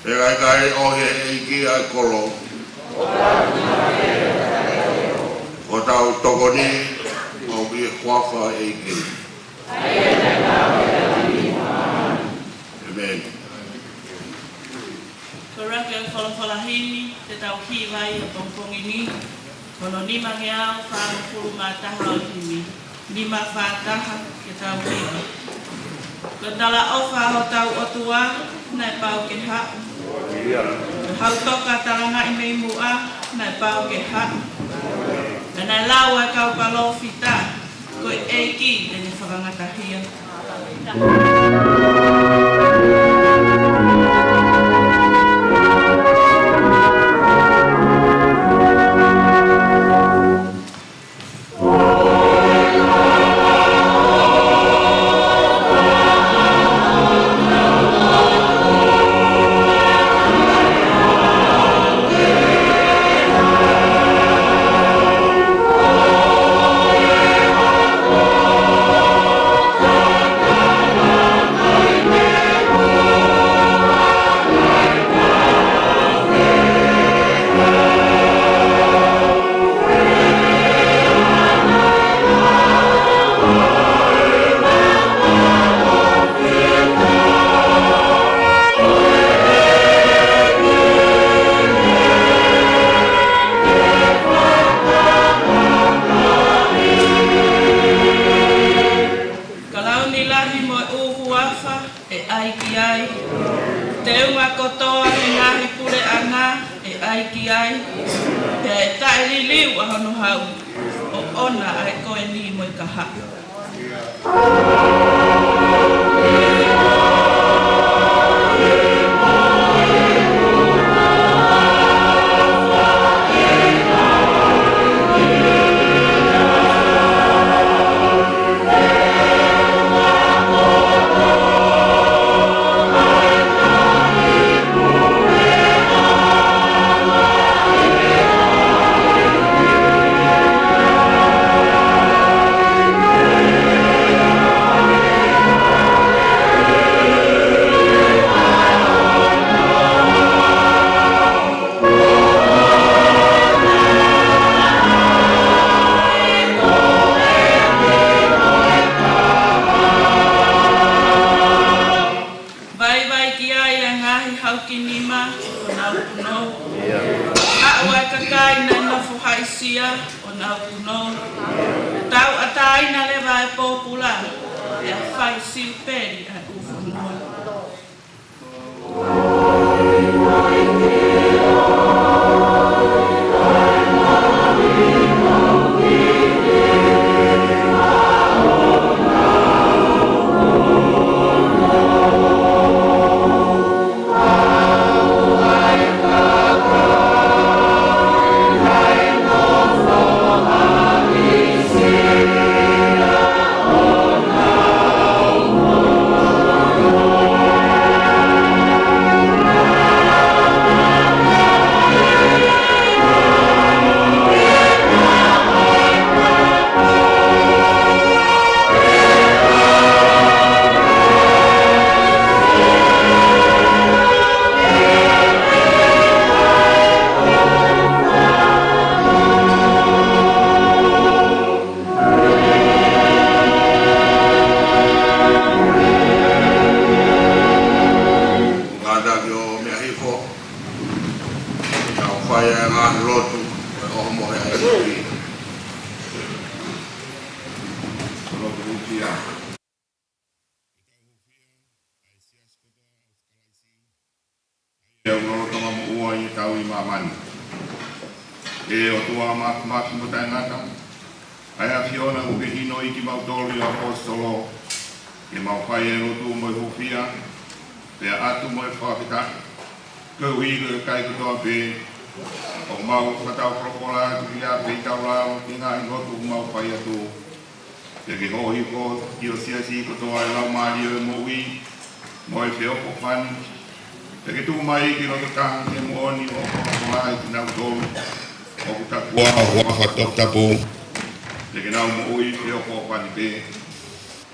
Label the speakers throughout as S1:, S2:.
S1: E kai o he iki ai kolo. O tau tokoni o ki kwafa e iki. Amen.
S2: Korake o whalawhalahini, te tau ki vai o tongkongi ni, kono nima ngeau whaano puru mātaha o himi, nima whātaha ke tau hini. Ko tala ofa ho tau otua, nai pau ke hau. Hau toka talanga i mei mua, nai pau ke hau. Nai lau e kau palo fita, ko e eiki tene whakangatahia.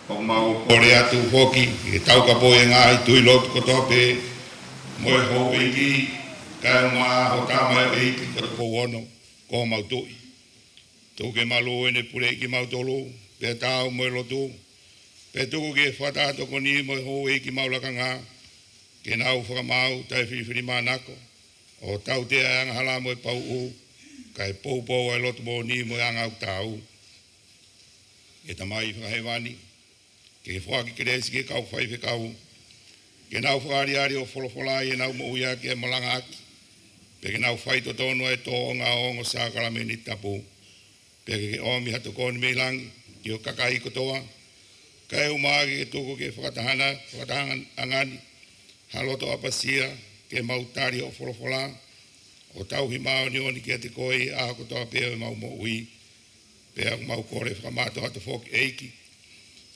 S3: O mau kore atu hoki, e tau ka poe ngā i tui lotu kotoa pe, Moe ho eiki, kai ngā ho tāmai eiki ka tupo wono, ko mautui. Tō ke malo ene pure ki mautolo, pe tāu moe loto, pe tōko ke whata toko ni moe ho eiki maulaka ngā, ke nau whakamau tai whiwhiri mānako, o tau te anga hala moe pau o, kai pou ai loto mo ni moe anga au tāu. E tamai whakahewani, ke whaki keresi ke kau whaiwhe kau, ke nau whakariari o wholowholai e nau mo uia ke malanga aki, pe ke nau whaito tono e tō o ngā ongo sākara me ni tapu, pe ke omi hatu kōni me langi, ki o kakai kotoa, kai umagi ke tōko ke whakatahan angani, haloto apasia, ke mautari o wholowhola, o tau hi mao ni oni ke te koi a kotoa peo e mau mo ui, pe au mau kore whakamato hatu whoki eiki,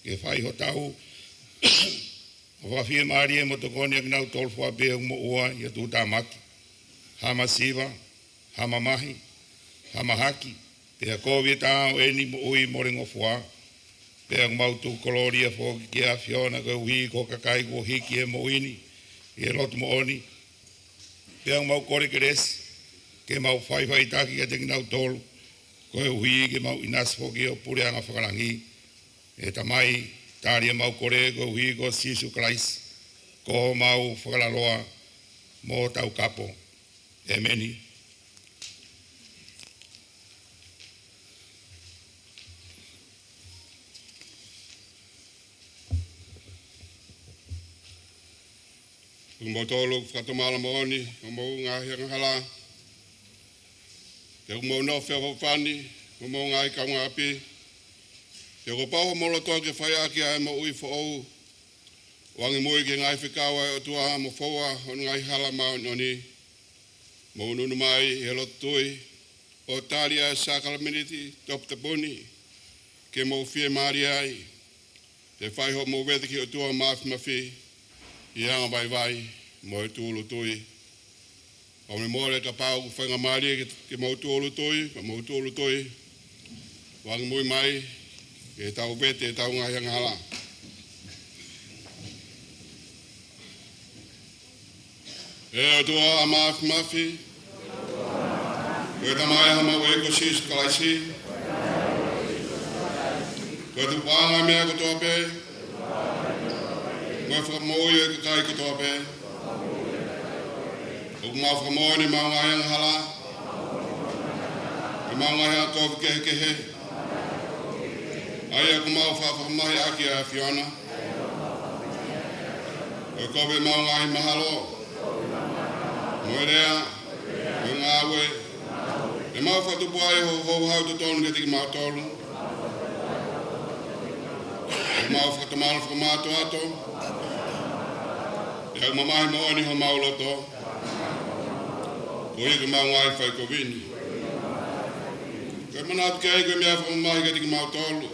S3: ke whai ho tau, o whawhia maari e motokoni ak nau tolfua peo mo ua i a tūtā maki, hama siwa, hama mahi, hama haki, pe a kovi e tāo e ni mo ui more ngofua, pe au mau tū koloria whoki ki a whiona ko ui ko kakai ko hiki e mo uini, i e lotu mo oni, pe au mau kore keresi, ke mau whai taki a te nau tolu, ko e ui ke mau inas whoki o pure anga whakarangi, e tamai, tāria mau kore ko ui ko Sisu Christ, ko mau whakalaloa mō tau kapo, e meni. Umotolo whakamala mooni, o mō ngā hianga hala, te umou no wheo whani, o mō ngā ika ngā api, te ko pau molo toa ke whai aki ai mo ui whou, wangi mui ke ngai whikawa o tua mo whaua o ngai hala mao noni, mo nunu mai he lotui, o tāria Sakala Miniti, top te puni, ke mo whie maari ai, te whai ho mo wediki o tua maafi mawhi, i hanga vai, mo e tūlu tui. O me mōre ka pāu ku whainga maari ke mo tūlu tui, ka mo tūlu tui, wangi mui mai, e tau vete e tau ngai hanga hala. E o tua a maafi mawhi, koe tamai hama ue ko Sisu Kalaisi, koe tu pāngai mea ko toa pe, koe whakamoi e ka kai ko toa pe, o kuma whakamoi ni mau ngai hanga hala, e mau ngai hanga koe kehe kehe, ai aku mau whakamahi aki a Fiona. O kowe mau ngai mahalo. Moerea, o ngāwe. E mau whatupu ai ho hau tu tonu ke tiki mau tolu. E mau whakamalo whakamātu ato. E au mamahi mooni ho mau loto. Ko iku mau ngai whai ko vini. Koe manatu ke eiko mea whamamahi ke tiki mau tolu.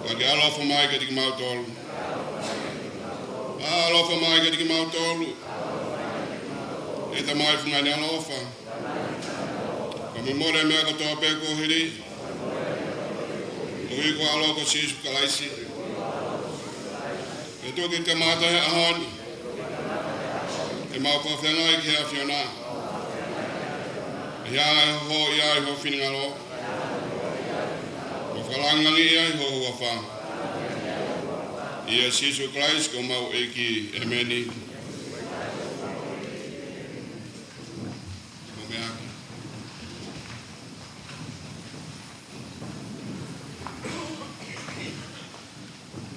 S3: Ka ke alofa mai ke tiki mau tolu. Alofa mai ke tiki mau tolu. E ta mai whungani alofa. Ka me more mea ko toa pe ko hiri. Ko iko alo ko Sisu Kalaisi. E toki te mata he ahoni. E mau pawhengai ki hea Fiona. E hea ho iai ho whingalo. Whalangangi iai ho hua wha. Ia Sisu Christ ko mau eki e meni. Mo me aki.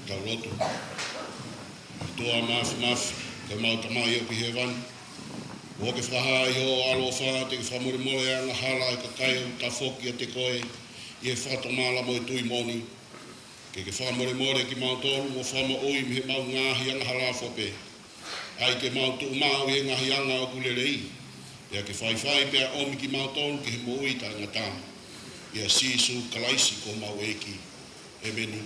S3: Tau lotu. Toa mafi, te mau tamai au ki he wani. Wo ke whaha i ho alo wha, te ke whamuri moe anga hala i ka kai au ta whoki a te koe. I e whatomala mo i tui moni. Ke whamore more ki mau tolu mo whama oi me he mau ngāhi anga hala whope. Ai ke mau tu mau he ngahi anga o kulerei. Ia ke whai pia omi ki mau tolu ke he mo oi ta ngatama. Ia Sisu Kalaisi ko mau eki. E meni.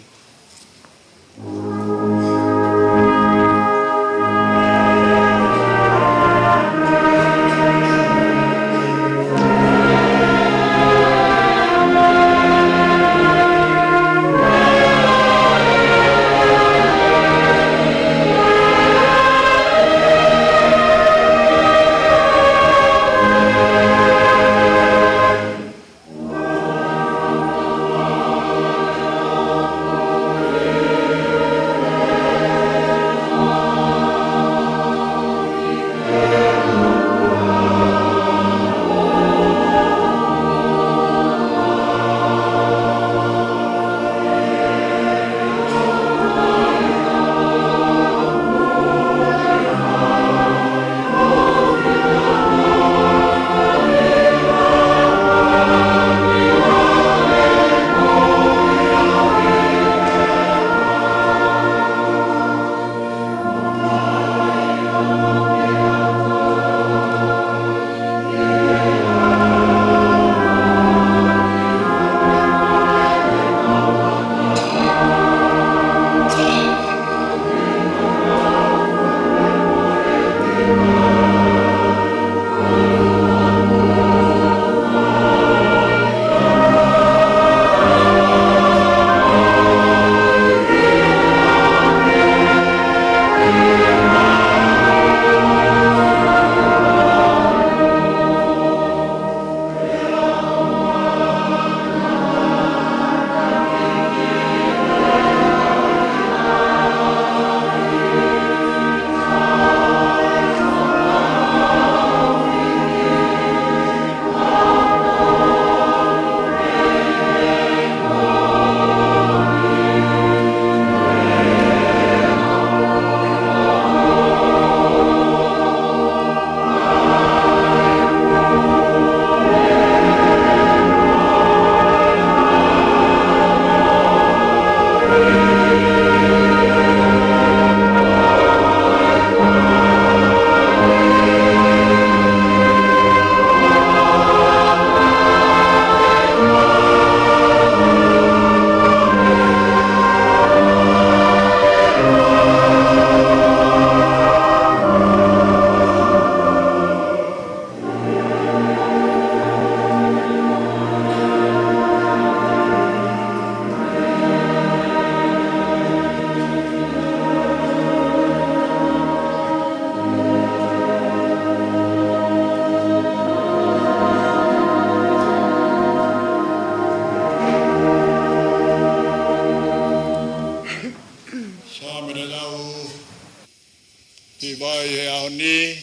S4: I vai he aoni,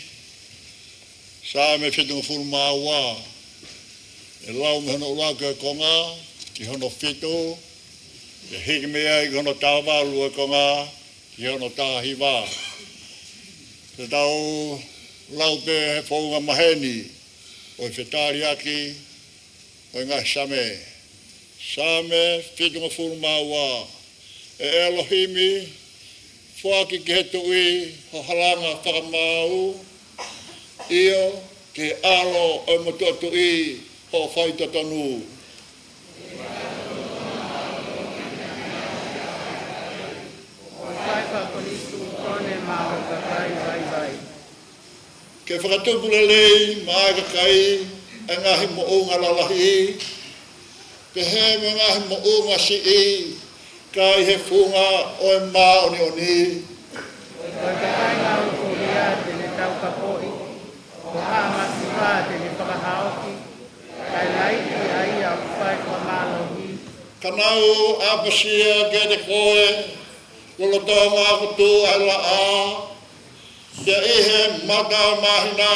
S4: sa me whitunga furu māua, e lau me hono ula ke konga, ki hono whitu, e hiki mea i hono tāwalu e konga, ki hono tāhiwa. Te tau lau pe he whaunga maheni, o i whetari aki, o i ngā same. Same, whitunga furu māua, e Elohimi, whaki ki he tui, ho halanga whakamau, io ke alo o motua tui, ho whaita tonu. Ke whakatupule lei, maaga kai, e ngahi mo unga lalahi, pe he me ngahi mo unga si i, kai he funga o e maa oni oni.
S5: Oi te kai ngā ukoria te ne tau kapoi, o haa masiwa te ne whakahaoki, kai laiti ai au whai kwa mālohi.
S4: Kanau apasia ke te koe, lolotonga kutu ai la a, te ihe mata mahina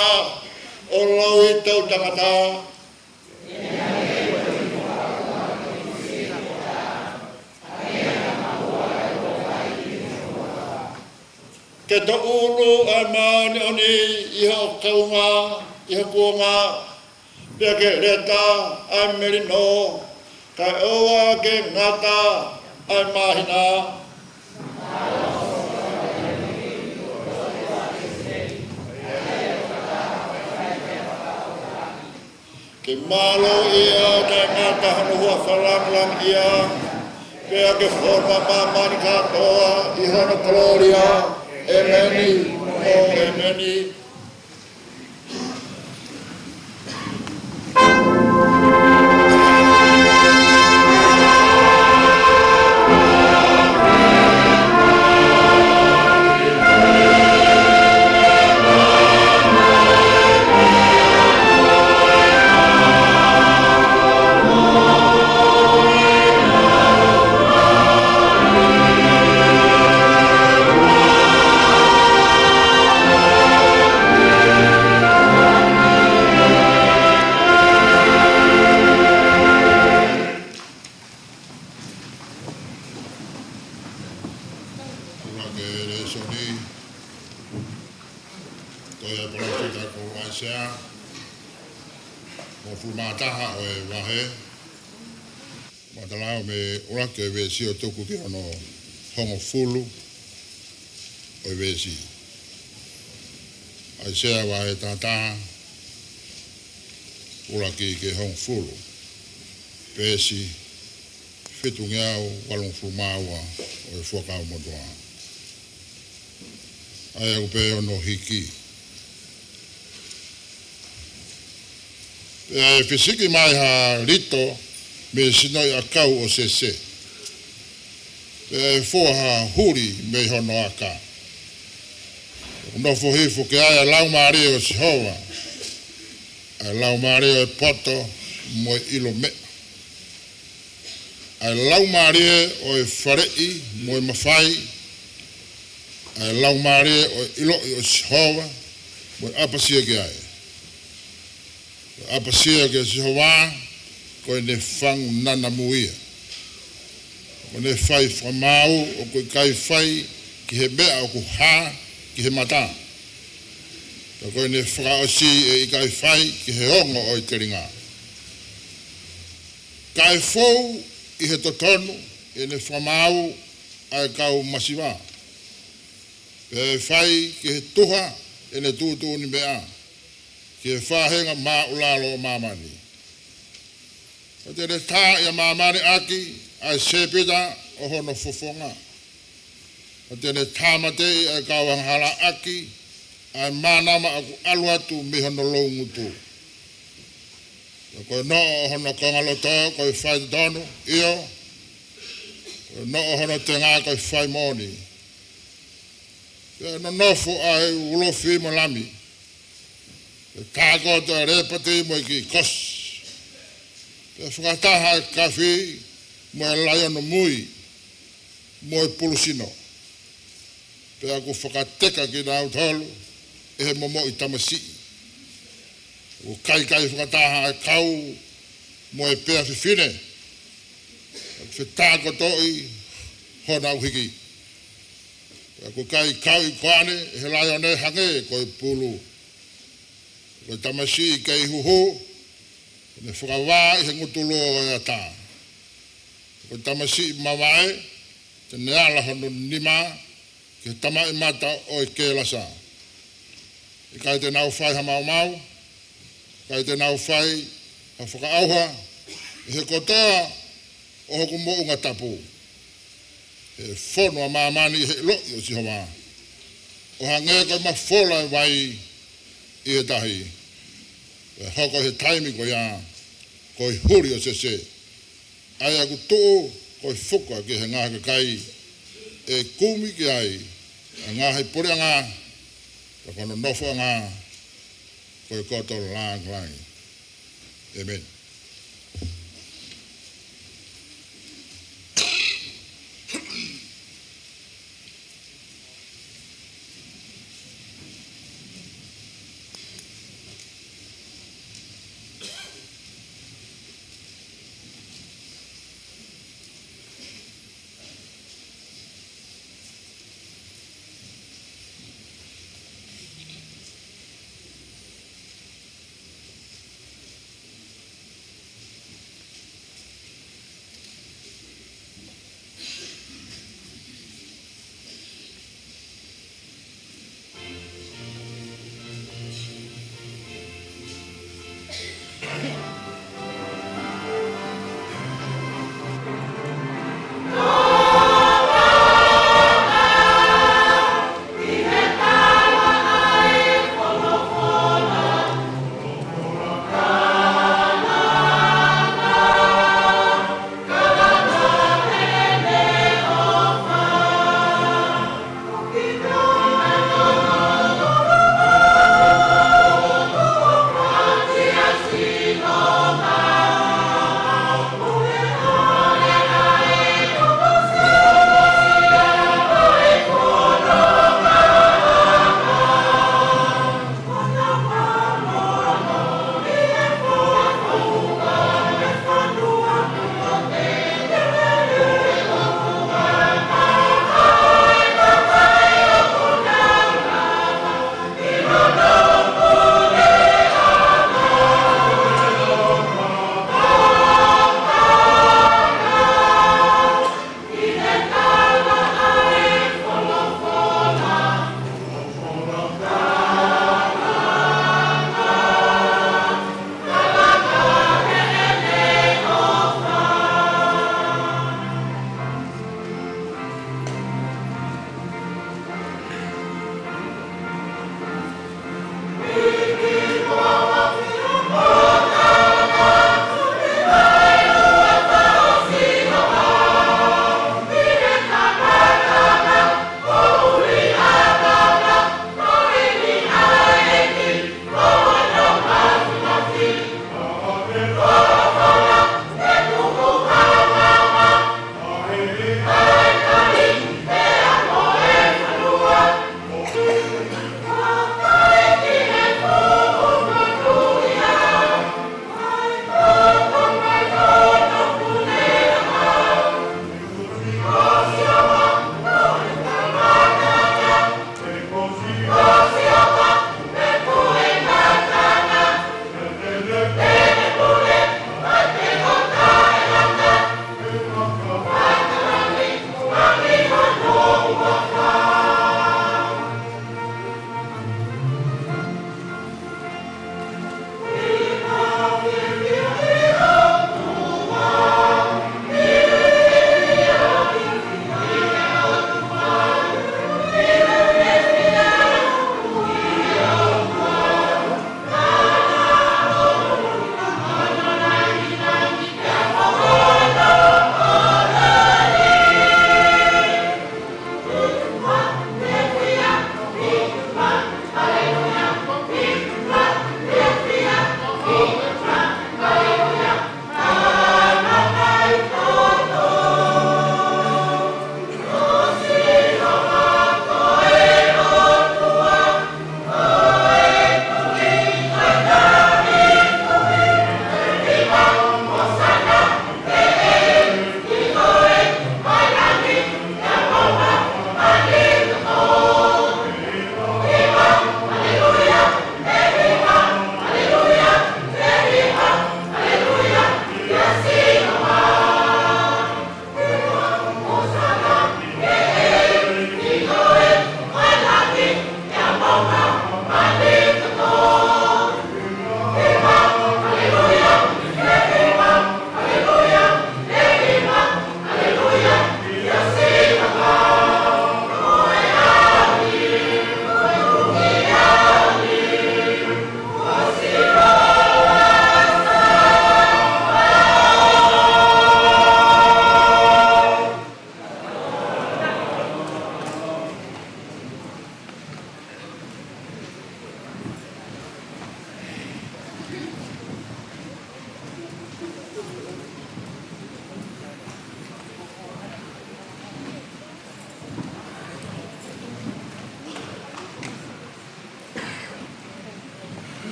S4: o lau i tau tangata. Ke to ulu ai maani oni iha o kaunga, iha kuonga, pia ke reta ai merino, kai oa ke ngata ai mahina. Ke malo ia ke ngata hanu hua whalanglang ia, pia ke forma mamani katoa iha no gloria. Emeni, oh emeni.
S3: Ke vesi o toku ki ono hongo fulu o vesi. Ai sea wa e tata ula ki ke hongo fulu. Vesi fitu ngiau walung fumaua o e fuakau modoa. Ai au pe ono hiki. E fisiki mai ha rito me sinoi a kau o sese. Foha huri me hono aka. No fohifu ke ai lau maari o Sihova. Ai lau maari o poto mo ilo me. Ai lau maari o wharei mo mawhai. Ai lau maari o ilo o Sihova mo apasia ke ai. Apasia ke Sihova ko ne whangu nana muia. O ne whai whamau o koe kai whai ki he mea o ku hā ki he mata. O koe ne whakaosi e i kai whai ki he hongo o i te ringa. Kai whou i he totonu e ne whamau ai kau masiwa. E whai ki he tuha e ne tūtū ni mea. Ki he whahenga mā ulalo o mamani. O te re tā i a mamani aki ai sepeda o hono fofonga. O tene tāmatei ai kauanghala aki, ai mānama aku alu atu me hono loungutu. Koe no o hono kongaloto, koe whai tonu, io. Koe no o hono te ngā koe whai moni. No nofo ai ulofi mo lami. Tāko te repati mo ki kos. Te whakataha kawhi, mo e lai ono mui, mo e pulusino.
S6: Pea ko whakateka ki nā utalu, e he momo I tamasi. O kai whakataha e kau, mo e pea whiwhine. Whetā kotoi, hona au hiki. Pea ko kai kau I koane, e he lai one hange ko e pulu. Ko tamasi I kei huhu, ne whakawā I he ngutuloa e ata. Ko tamasi I mawae, te neala hono nima, ke tama I mata o I ke lasa. I kai te nau whai ha mau mau, kai te nau whai ha whakaauha, I he kotoa o hoku mo unga tapu. E whono a mamani I he lo I o si hoa. O ha ngē koe ma whola wai I he tahi. E hoko he taimi ko ia, ko I huri o se. Ai aku tō ko I whuka ke he ngāka kai, e kumi ki ai, a ngā hei pore ngā, ka kono nofo ngā, ko I koto lang lang. Amen.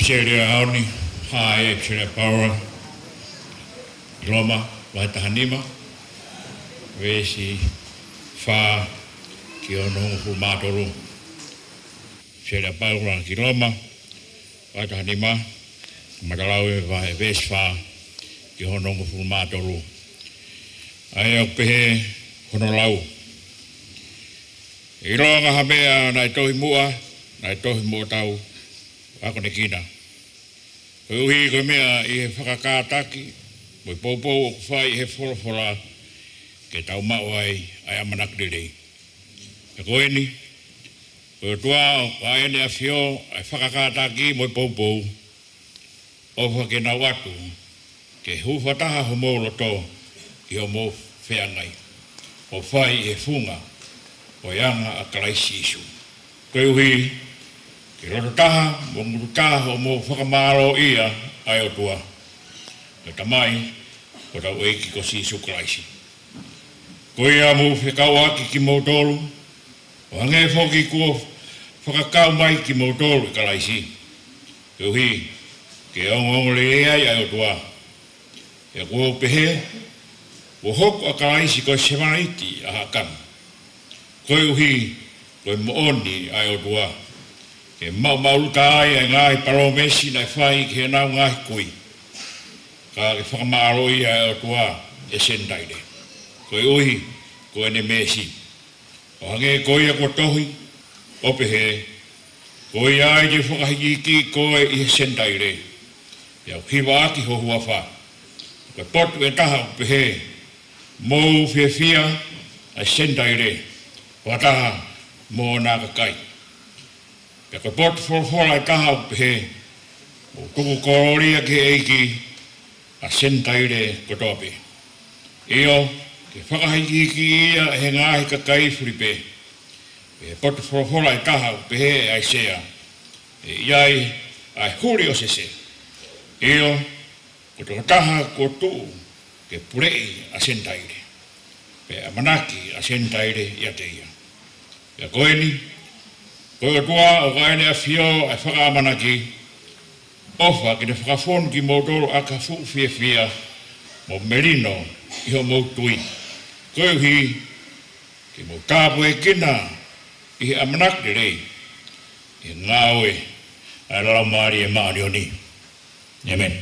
S3: Piseria Aoni, Hae, Piseria Paura, Loma, Watahanima, Vesi, Fa, Kiono, Humatoro, Piseria Paura, Kiloma, Watahanima, Matalawe, Vae, Vesfa, Kiono, Humatoro. Ai au pehe honolau. I roanga hamea nai tohi mua tau ako ne kina. Koe uhi koe mea i he whakakātaki, moi poupou o kuwhai i he wholawhola ke tau mau ai amanakirei. E koe ni, koe tua o aene a whio ai whakakātaki moi poupou o whake nau atu ke huwhataha ho mōloto i o mō wheangai. O whai e whunga o ianga a karaisi isu. Koe uhi, ki roto taha, mo nguru taha o mō whakamaro ia ai o tua. Koe tamai, ko tau eiki ko si isu karaisi. Koe ia mō whekau aki ki mō tolu, o hange whoki kua whakakau mai ki mō tolu i karaisi. Koe uhi, ke ongongo le ai ai o tua. E kua pehe, o hoko a karaisi koe semanaiti a hakan. Koe uhi, koe mooni ai o tua. Ke mauta ai ai ngai paromesi nai whai ke nau ngai kui. Ka ke whakamaroi ai o tua e sendaire. Koe uhi, koe ne mesi. O hange koe a kua tohi, opehe. Koe ai te whakahiki koe i sendaire. Iau hiwa aki ho hua wha. Koe potu e taha opehe. Mou whiawhia a sendaire. Wataha mō nā kakai. Pea koe potu wholawhola e taha upehe. O tuku kororia ke eiki a sendaire kotope. Io, ke whakahiki ia he ngāhi kakai whiripe. Pea potu wholawhola e taha upehe ai sea. E iai ai huri o sese. Io, ko taha ko tuu ke purei a sendaire. Pea manaki a sendaire ia te ia. Pea koe ni, koe tua o kaene a whio a whakamanaki, ofa ki te whakafon ki mōtoro a ka whiawhia mo merino i ho mōtui. Koe uhi, ki mō tāpu e kina i he amanaki rei, i ngāoe a lau maari e maari o ni. Amen.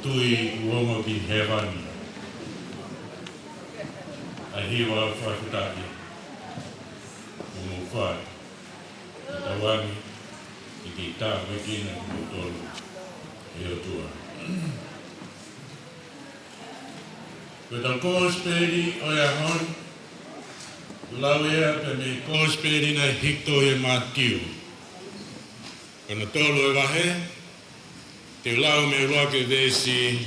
S3: tui uongo ki hewani. A hiwa whakutaki. Umu whai. Tawangi i ki tā wikina o tolu. E o tua. Ko tā kōsperi o ia hon. Lau ea pe me kōsperi na hikto e mātiu. Kana tolu e wahe. Te lau me roake vesi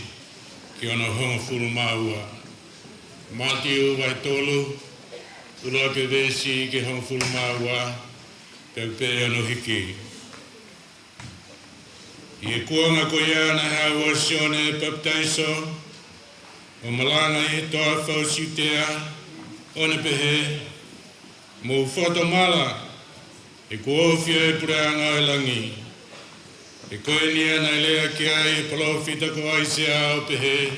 S3: ki ona honga furu maua. Mātiu vai tolu. Roake vesi ki honga furu maua. Peu pe ono hiki. I e kuanga ko ia na hawa sione baptaiso. O malanga i toa whausitea. One pehe. Mo whatamala. E kuofia e pureanga e langi. E koe nia na lea ki ai e palofita ko aisea o pehe.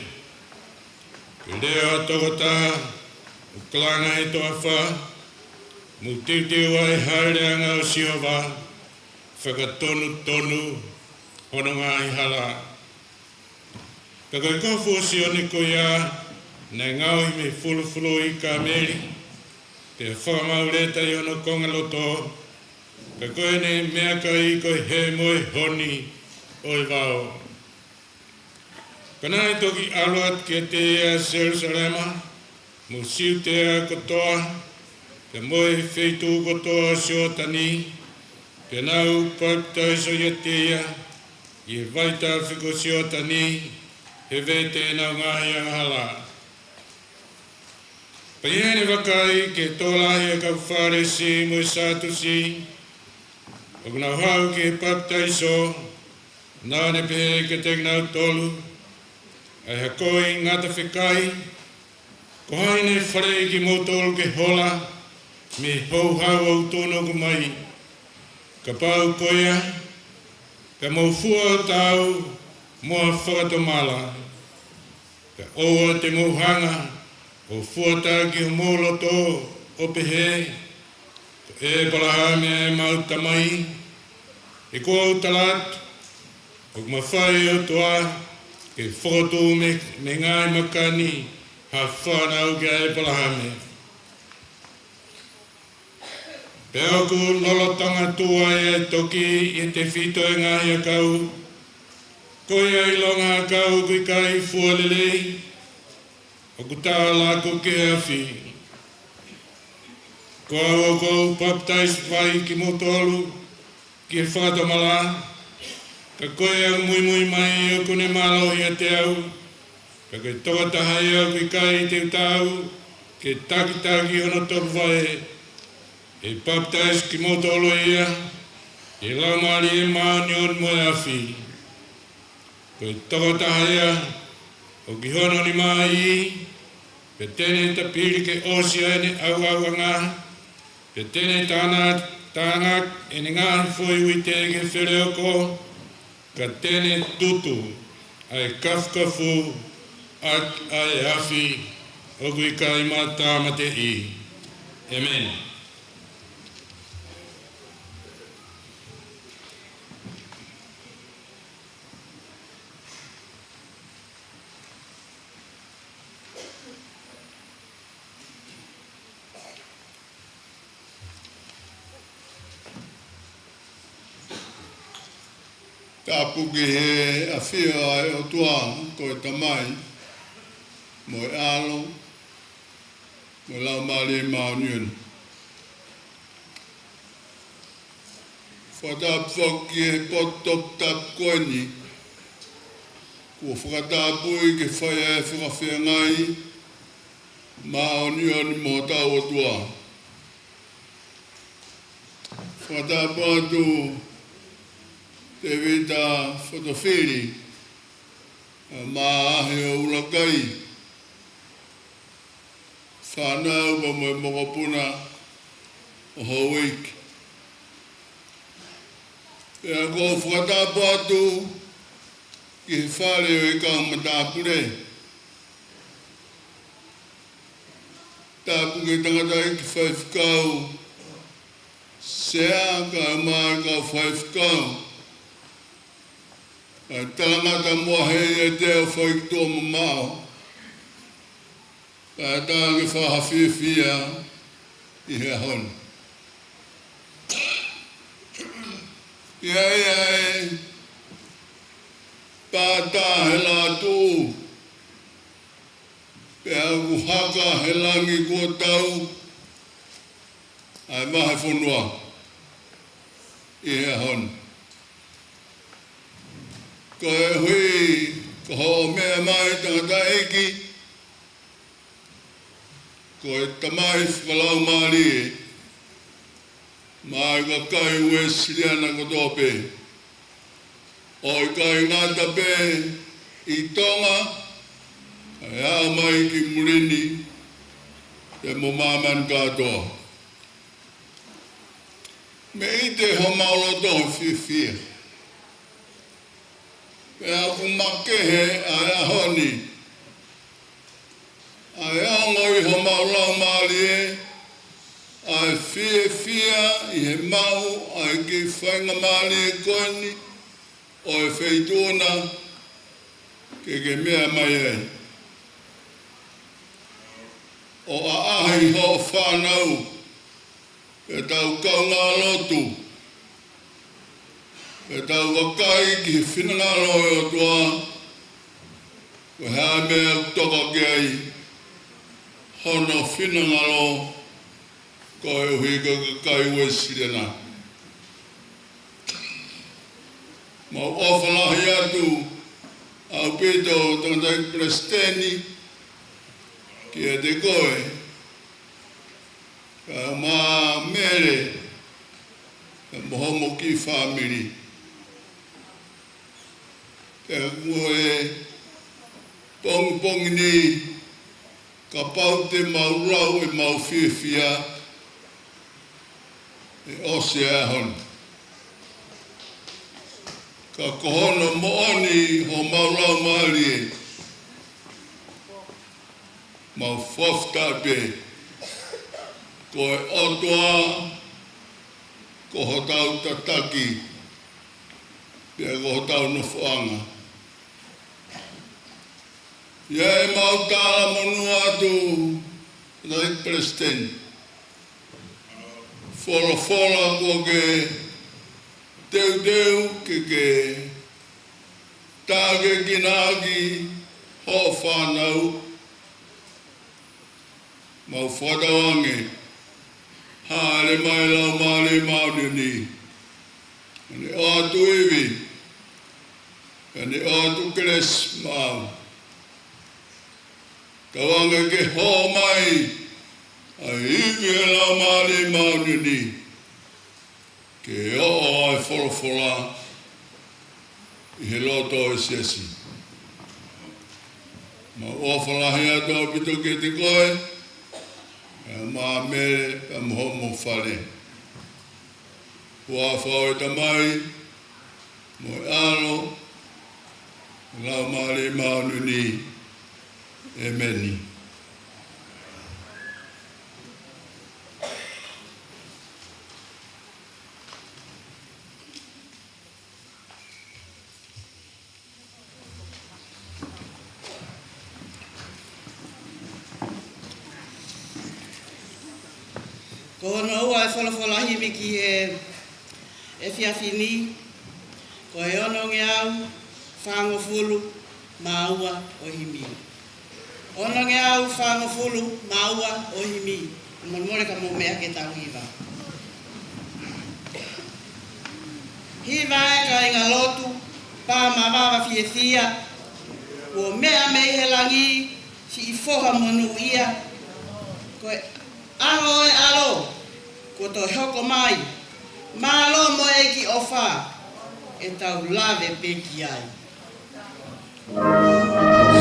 S3: Ke lea tokota. O kalanga e toa wha. Mu tiutiu ai haereanga o siova. Whakatonu tonu. Hononga i hala. Ka koe kofu o sione ko ia. Nei ngau i me fulu i ka meri. Te whakamaureta i ono konga loto. Ka koe ne mea ka i koe he moe honi oi wao. Ka nai toki aluat ke te ea Jerusalema. Mu siu te ea kotoa. Te moe feitu kotoa siotani. Te nau baptaiso i te ea. I vaita whiko siotani. He vete nau ngahi hala. Paiene wakai ke tolahi e kau wharesi mo i satusi. O kuna hau ke baptaiso. Nāne pehe ke te nau tolu. Ai hakoi ngata whikai. Ko haine whare ki mo tolu ke hola. Me hou hau au tono ku mai. Ka pau koia. Ka mo fua tau. Moa whakatomala. Ka oa te mohanga. O fuata ki molo to o pehe. E palahame e mauta mai. E kua utalat. O mawhai o toa. Ke whakatu me ngai makani. Ha whanau ki e palahame. Pea ku lolotanga tua e toki e te whito e ngahi a kau. Koe ai longa a kau kui kai fualelei. O kuta lako ke awhi. Ko au kou baptais vai ki motolu. Ki e whatamala. Ka koe au mui mai o kune malo i a te au. Ka koe tokatahai au ki kai te utau. Ke taki ono topu vai. E baptais ki motolu ia. E laumari e maani on moe awhi. Koe tokatahai au. O ki hono ni mai. Pe tene ta piri ke osia ene au ngā. Pe tene tāna ene ngā fwoi ui te ke where oko. Ka tene tutu ai kafkafu at ai awhi. O kui kai mā tāmate i. Amen.
S4: Ka puki he a whia ai o tua ko e tamai. Mo e alo. Mo lau mali e mauniun. Whatap whaki e potop tap koeni. Kua whakatapui ke whaia e whakawhia ngai. Mauniun mo tau o tua. Whatapatu te vita fotofiri maahe o ulakai whanau pa moe mokopuna o hauik. Pea ko whakatapu atu ki whare o i kau matapure. Tapu ke tangata i ki whaifkau. Sea ka maa ka whaifkau. Tangata mua hei e te o whai tō mamao. Tāngi whahawhiwhia I he hon. Iai, pātā he la tū. Pea ku haka he langi kua tau. Ai mahe whonua. I he hon. Ko e hui, ko ho mea mai tangata eki. Ko e tamai whalau maari e. Mai ka kai ue siriana ko tōpe. O I kai ngata pe I tonga. E a mai ki murini. Te mo maman katoa. Me I te homaulo tō whiwhia. Pea ku makehe ai ahoni. Ai angoi homaulo maari e. Ai whiwhia I he mau ai ki whainga maari e koini. O e whaitona ke mea mai e. O a ahi ho whanau e tau kaunga lotu. E tau wakai ki whinangalo e o toa. Ko hea mea toka ke ai. Hono whinangalo ko e hui ka kai ue sirena. Ma ofalahi atu au pito tangai presteni ki e te koe. Ka ma mere ka mohomo ki whamiri. Ka koe pongi ni ka pau te mau rau e mau whiwhia e ose ahon. Ka kohono mooni ho maurau maari e. Mau whofta pe. Ko e otoa, ko ho tau tataki, pia ko ho tau no whaanga. Ia e mau tāla monu atu, nai presten. Fola ko ke teu ke tāge kinagi ho whanau. Mau whadawange, haere mai lau maare maune ni. Ane atu iwi, ane atu kres mau. Tawanga ke ho mai, a iwi e lau maare maune ni. Ke o ai wholofola, I he loto e sesi. Ma ofalahi ato pito ke te koe, ma mere am homo fare. Hua whao e tamai, mo e alo, lau maare maunu ni, e meni.
S7: Ko hono ua e wholawhalahi me ki e whiawhini, ko e ono nge au, whangofulu, maua o himi. Ono nge au, whangofulu, maua o himi. Monmore ka mo mea ke tau hiva. Hiva e ka inga lotu, pā mawawa whiewhia, o mea mei he langi, si I whoha monu ia, ko e alo e alo, ko to hoko mai, malo mo e ki ofa, e tau lave peki ai.
S6: Amen.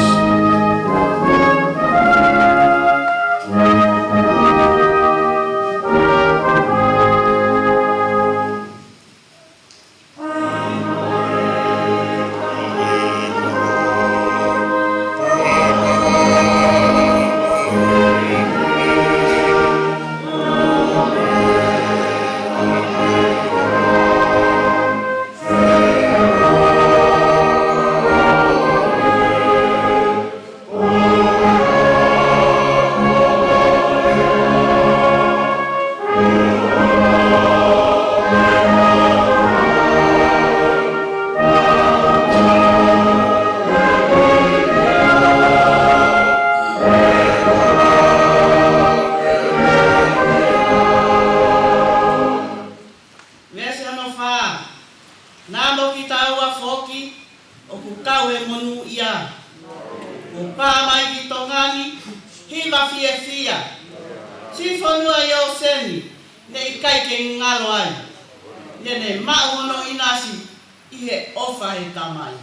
S7: o ku kau he monu ia. O pā mai ki tongani, hiva fia fia. Si whanua i au seni, ne i kai ke ngalo ai. Ne mauhono inasi, i he ofa he tamai.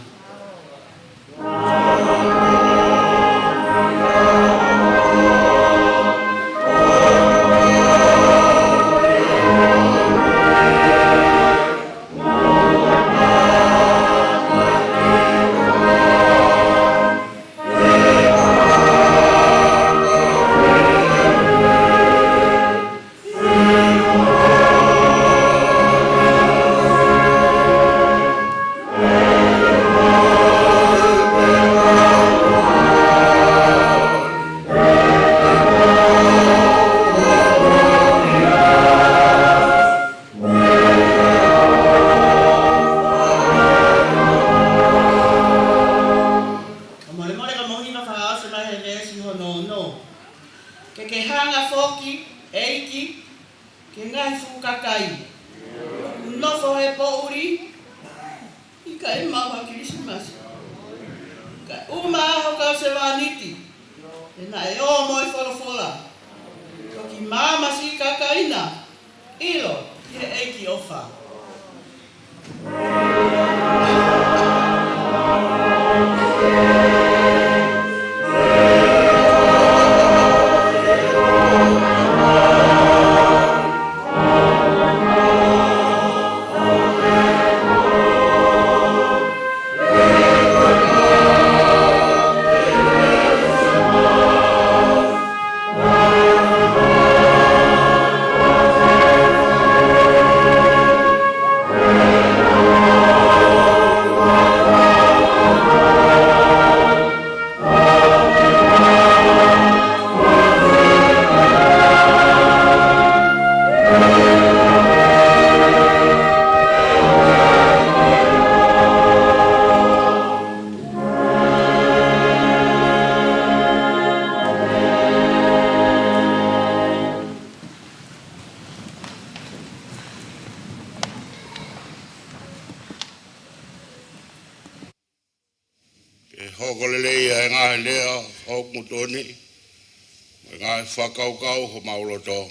S1: Whakaukau ho mauloto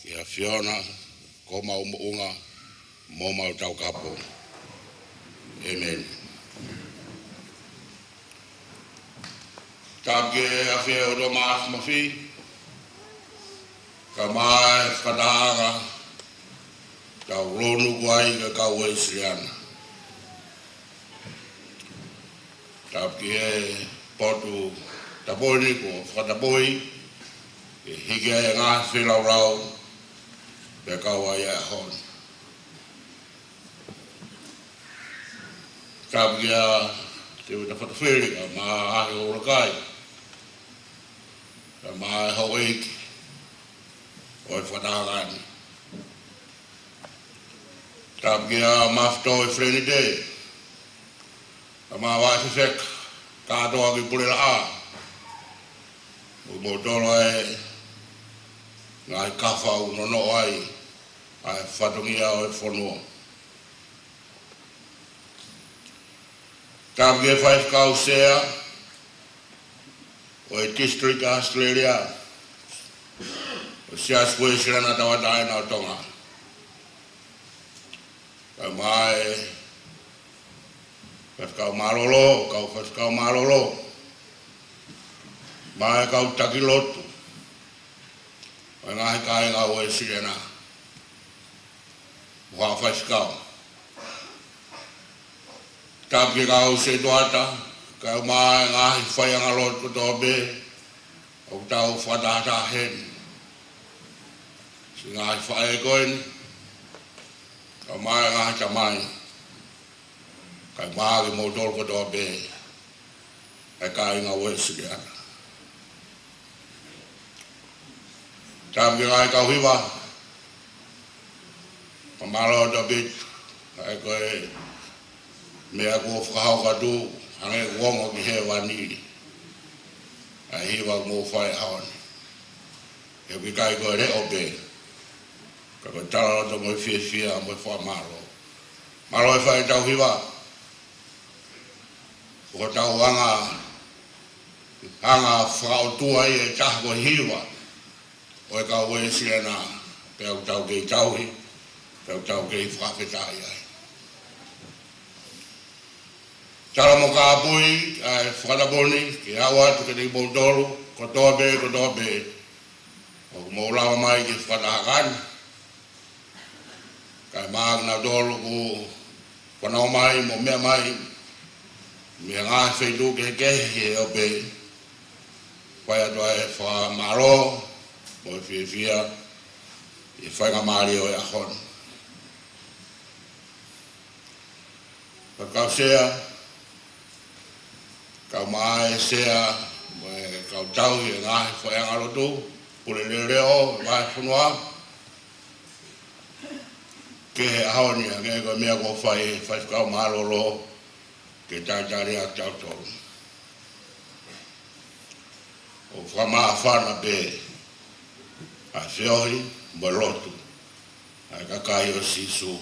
S1: ia Fiona ko maumuunga mo mau tau kapo. Amen. Tāke a whia o maas mawhi ka mai whataanga tau ronu kuai ka kau e siriana. Tāke e potu taponi ko whatapoi hige e ngā whilau rau pe kaua ia hon. Tāpia te wita whatawhiri ka mā ahi o rakai ka mā e hau eiki o e whatahangani. Tāpia mawhito e whreni te ka mā wai whiwhek kātoa ki purela a mo tolo e ngai kawhau nono ai ai whatongia o e whanua. Tāpia e whaifkau sea o e District Australia o sea spui sirana tawatai na o tonga. Ka mai whaifkau marolo, kau whaifkau marolo mai kau takilotu. O ngahi kai ngā o e sirena. Wha whaiskau. Tāpia kau se tuata, kau mai ngahi whaianga lotu tō be, o tau whatata hen. Si ngahi whae koen, kau mai ngahi tamai. Kai maagi mo tolko tō be, e kai ngā o e sirena. Tāpia ngai kau hiwa, ka maro da bit, kai koe mea kua whakahau katu, hange kuongo ki he wani, ai hiwa mō whai hawane. E ki kai koe re ope, ka koe tala roto mo fia fia mo wha maro. Maro e whai tau hiwa, ko tau anga whakautua i e taha ko hiwa. O e ka ue sirena pe au tau kei tauhi, pe au tau kei whakawhetai ai. Tara mo ka apui, ai whakaraboni, ki awa tu ke te Moldoro, ko toa be, o mo lawa mai ki whakahakani. Kai maagna dolo ko whanau mai, mo mea mai, mea ngā whaitu ke he o pe, whai atua e wha maro, mo e whia, e whainga maari o e ahon. Kau sea, kau mai sea, mo e kau tau i ngā whai angarotu, pule reo, vai whanua, ke he ahoni a nge ko mea ko whai kau marolo, ke tātari a tautoro. O whamaa whana pe, a whiohi, mo lotu, a kakai o sisu.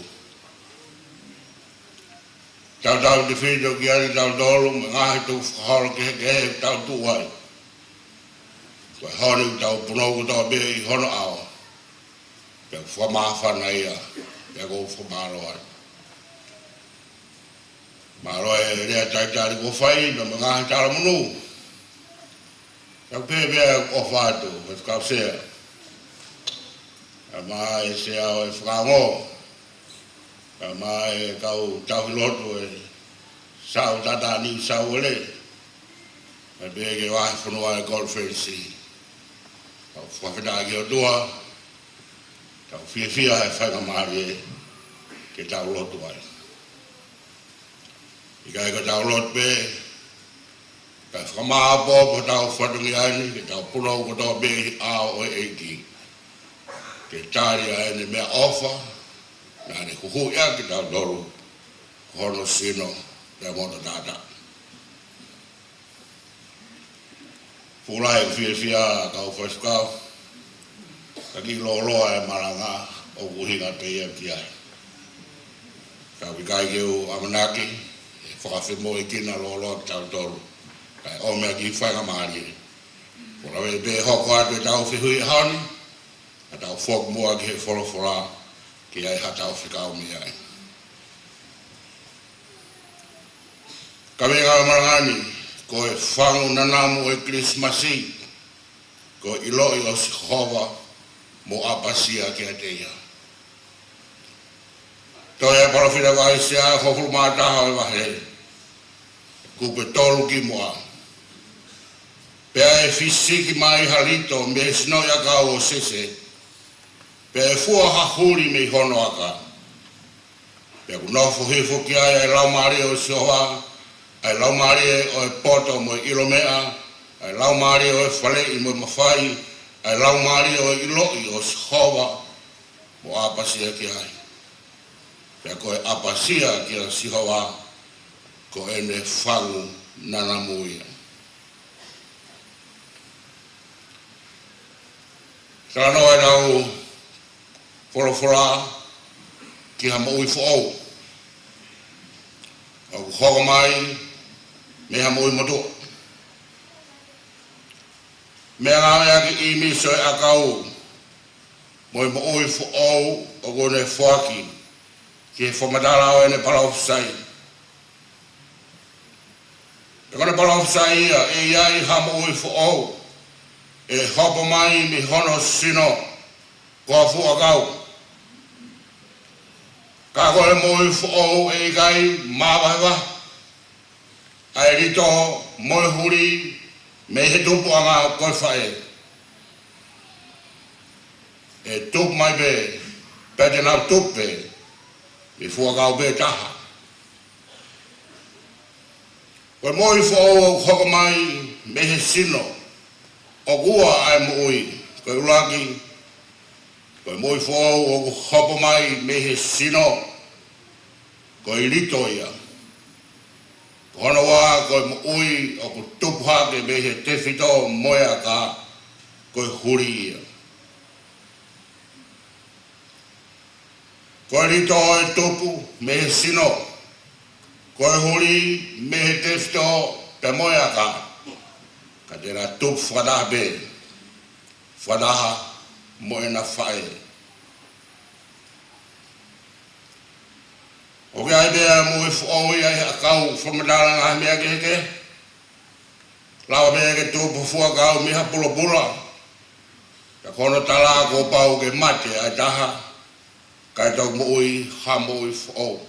S1: Tau te whito ki ari tau tolu, me ngahi tu whahoro ke he tau tuai. Koe hori tau punoku tau be i hono ao, pe whamaa whana ia, pe ko whamaro ai. Maro e rea taitari ko whai, me ngahi tara munu. Tau pēpea o whātu, me whakau sea. A mai sea o e whakango. A mai kau tauhilotu e sau tata ni sau ele. Me pēke wahi whanua e conference. Tau whawhina ki o tua. Tau whia e whaingamari e ke tau lotu ai. Ika e ka tau lotu pe, ka whamaa po po tau whatungi aini, ke tau puno ko tau be a o eiki. Ke tāri aini mea ofa, nā ne kuhu ia ki tau doru, hono sino, te moto tata. Pulai whia kau whaskau, ka ki loa e maranga o kuhinga pe ia ki ai. Kau ki kai keu amanaki, whakawhimo i kina loa ki tau doru. Kai o mea ki whainga maari. Kora we be hoko atu e tau whihui haoni, a tau whok mua ki he whorofora ki ai ha tau whikau mi ai. Ka wenga marangani, ko e whangu nanamu e Krismasi, ko ilo i o Sihova mo apasia ki a teia. Toi e parafina vai sea hofuru mātaha e wahe, kupe tolu ki mua. Pea e fisiki mai halito me sino ya kau o sese. Pea e fua hahuri me hono aka. Pea kunofo hifo ki ai lau maari o Sioha, ai lau maari o e poto mo ilomea, ai lau maari o e whale i mo mawhai, ai lau maari o e iloi o Sihova mo apasia ki ai. Pea ko e apasia ki a Sihova ko ene whangu nanamuia. Tano e nau whorofora ki ha maui whaau. Au hoka mai me ha maui motoa. Mea ngā ki i miso e akau mo i maui whaau o kone whaki ki e whamatara o ene paraofisai. E kone paraofisai ia e iai ha maui whaau. E hopo mai mi hono sino kua fua kau. Ka koe moi fuo e ikai mawahewa. Ai rito moi huri me he tupu anga koe whae. E tupu mai be, pete nau tupe, mi fua kau be taha. Koe moi fuo hoko mai me he sino. O kua ai mo'i, koe ulaki, koe moi fōu o hopo mai me he sino, koe rito ia. Kono wā koe mo'i o ku tupuhake me he tewhito moea ka koe huri ia. Koe rito e tupu me he sino, Koe huri me he tefto pe moia ka. Ka te ra tup whadaha be. Whadaha mo e na whae. O ke ai bea mo e whaoi ai akau whamadara ngā mea ke heke. Lawa bea ke tupu fuakau miha pula pula. Ka kono tala ko pau ke mate ai taha. Kai tau mo ui ha mo ui whaoi.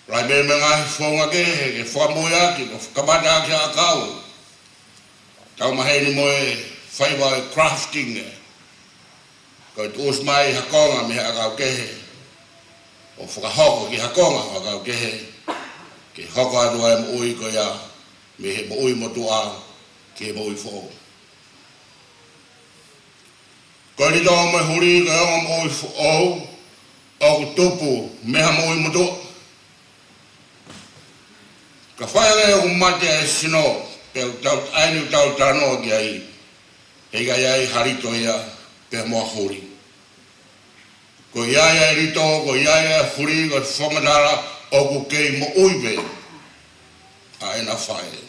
S1: Rai me me ngahi whaunga ke whamoi aki, ko whakamata aki a kau. Tau maheni mo e whaiwa e crafting e. Ko tuus mai hakonga me hakau kehe. O whakahoko ki hakonga hakau kehe. Ke hoko atu ai mo ui ko ia, me he mo ui mo tua, ke mo ui whao. Ko ni tau mo huri ko ia mo ui whao, o tupu meha mo ui mo tua. Ka whaere o mate e sino, pe ainu tau tano ki ai, hei ga iai harito ia, pe moa huri. Ko iai ai rito, ko iai ai huri, ko whamadara, o ku kei mo uibe, a ena whaere.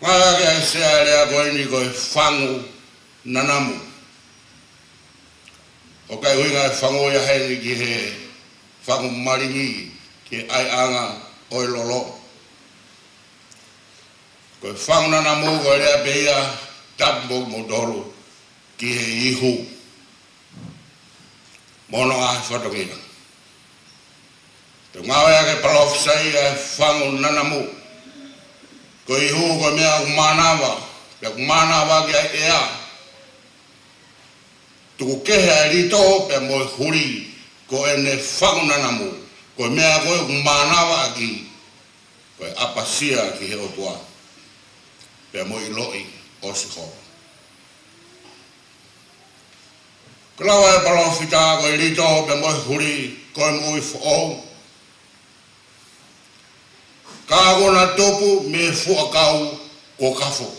S1: Ngā ke ai sea rea ko ini ko whangu nanamu. O kai huinga e whangu ia hei ki he, whangu maringi ki ai anga oi lolo. Koe whangu nana mū koe rea beia tapu mo doro ki he ihu. Mono a whatongira. Te ngawe ake palofisai e whangu nana mū. Koe ihu koe mea umanawa. Pe umanawa ki ai ea. Tuku kehe ai rito pe moe huri. Ko ene whaunana mu, ko mea koe umanawa aki, ko e apasia ki he otua, pia mo i loi o si ho. Ko lawa e palofita ko i rito pe mo i huri, ko e mo i whao. Ka kona topu me fuakau ko kafo.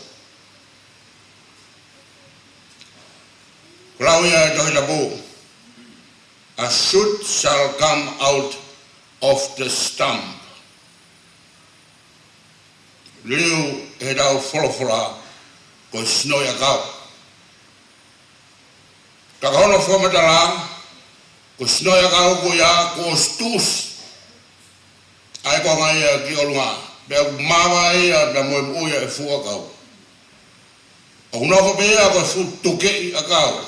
S1: Ko lawa e tohi tapu. A shoot shall come out of the stump. Liu he dau wholofora ko snoia kau. Ka hono whamatala ko snoia kau ko ia ko stus. Ai ko ngai a ki olunga. Pea mawa ia na moe uia e fua kau. O noko pea ko fu tukei a kau.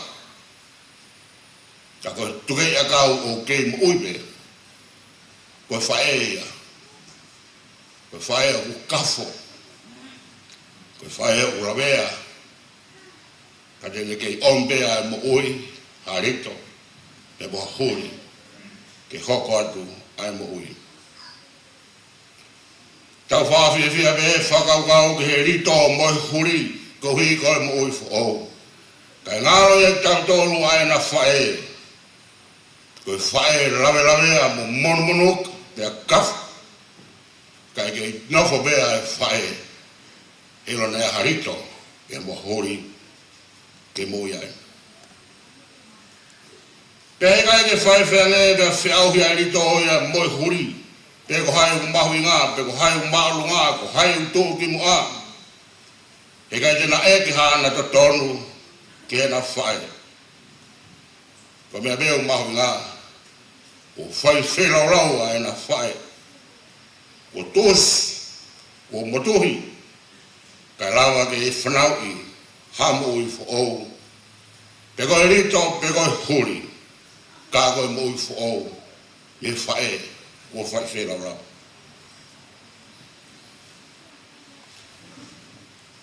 S1: Ta ko tukei a kau o kei mo uipe. Ko whae ia. Ko whae o kafo. Ko whae o rawea. Ka tene kei ombea mo ui, harito, te moa huri, ke hoko atu ai mo ui. Tau whawhia whia be whakaukau ke he rito mo huri, ko hui koe mo ui whao. Kai ngaro e tau tolu ai na whae. Koe whae lawe a mo monomonok, te a kafu. Kai ke nofo bea e whae, hilo ne harito, ke mo huri, ke mo iai. Pe kai ke whae whange bea whiau hia rito ia mo huri, pe ko hai u mahu ngā, pe ko hai u maulu ngā, ko hai u tō ki mo a. He kai tena e ki hana to tonu, ke na whae. Ko mea bea u mahu ngā, ko whai whenau a e na whae. Ko tos, ko motuhi, kai lawa ke e whanau i, hamu i whaou. Pe koe rito, pe koe huri, ka koe mo i whaou, me whae, ko whai whenau rau.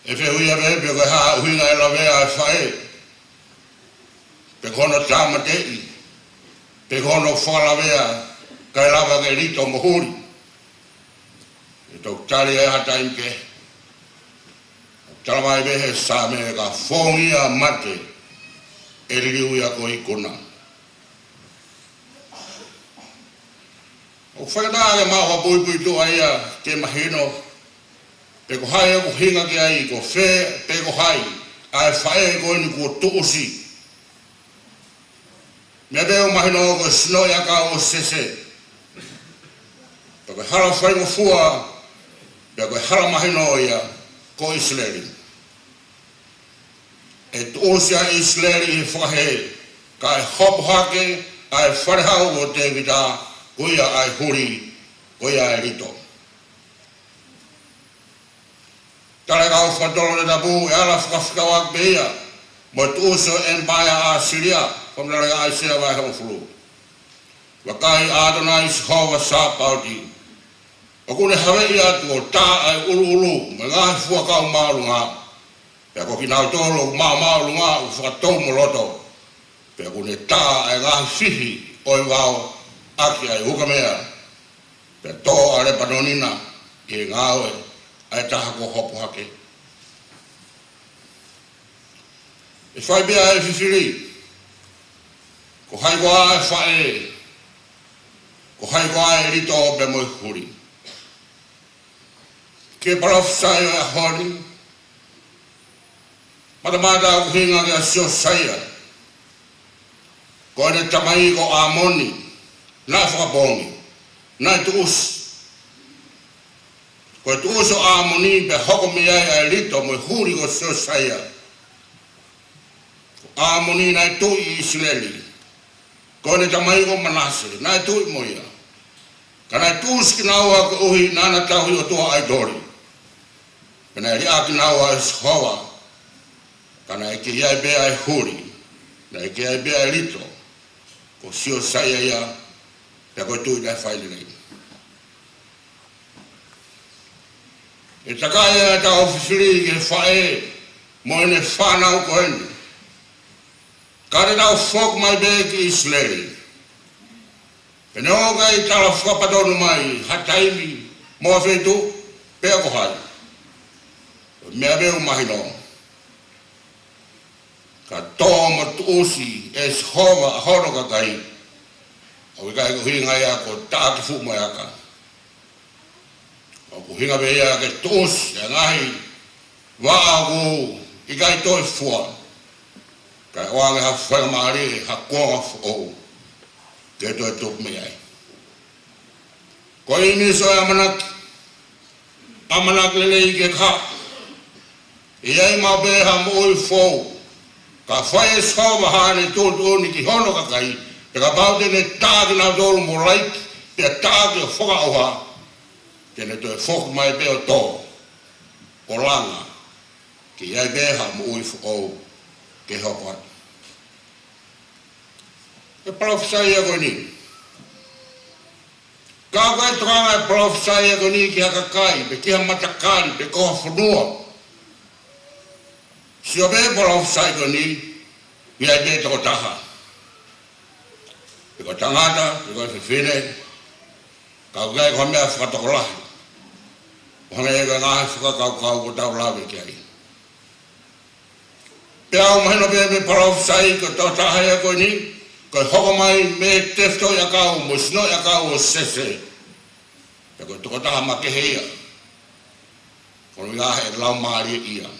S1: E whia me, pe koe haa uhinga e lawea e whae, pe kono tāmatei, pe kono whalawea, kai lawa ke rito mo huri. E tau tari e hata imke, talamai behe sa me ka whongia mate, e ririu ia ko i kona. O whakatā ke maua pui pui tua ia ke mahino, pe ko hai e ko hinga ki ai, ko whē, pe ko hai, ai whae ko ini ko toosi. Me veo mahino ko sno ya ka o sese. Ko hala fai mo fua, ya ko hala mahino ya ko Israeli. E tosia Israeli fahe kai hop hake ai farhau o Davida kuia ai huri kuia ai rito. Tala kau fatolo na bu ala fkawak beia mo tuso empire Assyria pamlara Assyria vai ho flu. Wakai Adonai Jehovah Sabaoth. Aku ne hawe ia tu ta ai ulu menga fua kau malunga. Pe ko kinau tolo malunga u fatou moloto. Pe aku ne ta ai ga fihi oi wao aki ai ukamea. Pe to ale panonina e ngawe ai taha ko hopo hake. E whai bea e whiwhiri. Ko hai koa e whae. Ko hai koa e rito o be moi huri. Ke parafusai o e hori. Matamata ku hinga ke a sio saia. Ko ene tamai ko Amoni. Nai whakabongi. Nai tuus. Ko tu uso Amoni be hoko me ai rito mo huri ko so saia. Amoni nai tu Israeli. Ko ne tamai ko Manase nai tu moia. Kana tu skinawa ko uhi nana tahu o tua ai dori. Kana ri akinawa Jehovah. Kana ke ia be ai huri. Na ke ia be ai rito. Ko sio saia ya. Pe ko tu dai fai nei. E takaya ta ofisiri ke fae mo ne whanau ko ene. Kare nau fok mai beki Israeli. E neoga i tala whakapadonu mai hataimi mo whetu pea ko hai. Mea beu mahino. Ka tō mo tuusi e Jehovah a horo ka kai. Au kai ko hinga ia ko tāki fu mai aka. Ko hinga be ia ke tos ya ngai wa go i kai toi fua ka wa nga fa mari ha ko o ke to top me ai ko ini so amanak lele ke kha ia ma be ha mo fo ka fa e so ba ha ni to ni ki hono ka kai ka ba de ne ta na do mo right te ta de fo ga wa tene to fok mai be o to o langa ki ai be ha mo o ke hopa e profesai e goni ka vai tranga profesai e goni ki ha kai be ki ha matakari be ko funua si o be profesai goni ki ai be to taha be ko tangata be ko fine ka gai ko mea whakatokola. Hanga e ka ngahe whakakau ko tau lawe ki ai. Pea o mahino pia me parafusai ko tau tahai a koe ni, ko hoko mai me tefto ia kau, mo sino ia kau o sese. Pea ko toko taha makehe ia. Kono ngahe e lau maari ia.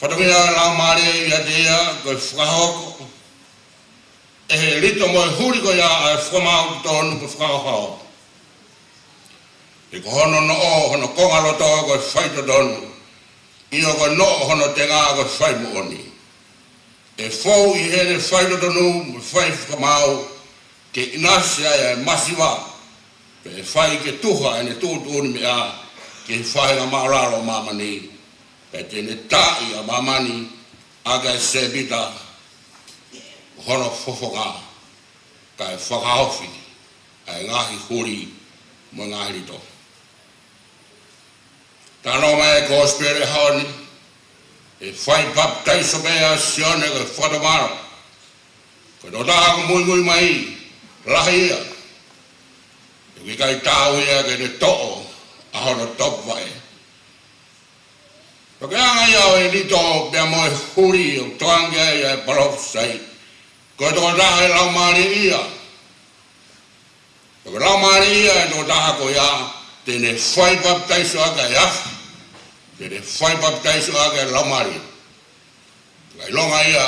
S1: Whatongia lau maari ia te ia, ko whakahoko, e rito mo e huri ko ia a whamau tonu po whakahau. E ko hono no o, hono konga loto ko whaito tonu. Io ko no hono te ngā ko whai mo oni. E fau i hele whaito tonu, mo whai whamau, ke inasi ai e masiwa. Pe e whai ke tuha e ne tūtu uni me a, ke whai ngā mauraro mamani. Pe te ne tai a mamani, aga e sebita, hono fofonga ka e whakaofi ai ngahi huri mo ngahi rito. Tano mai ko spere haoni e whai baptaiso mea sione ko whatamaro. Ko no taha ko mui mai lahi ia. E wikai tau ia ke ne to'o a hono top vai. Ko ke anga iau e rito bea mo e huri o toangia ia e parofsai. Ko to taha e lau maari ia. Ko lau maari ia e to taha ko ia tene whai baptaiso aga e afi. Tene whai baptaiso aga e lau maari. Kai longa ia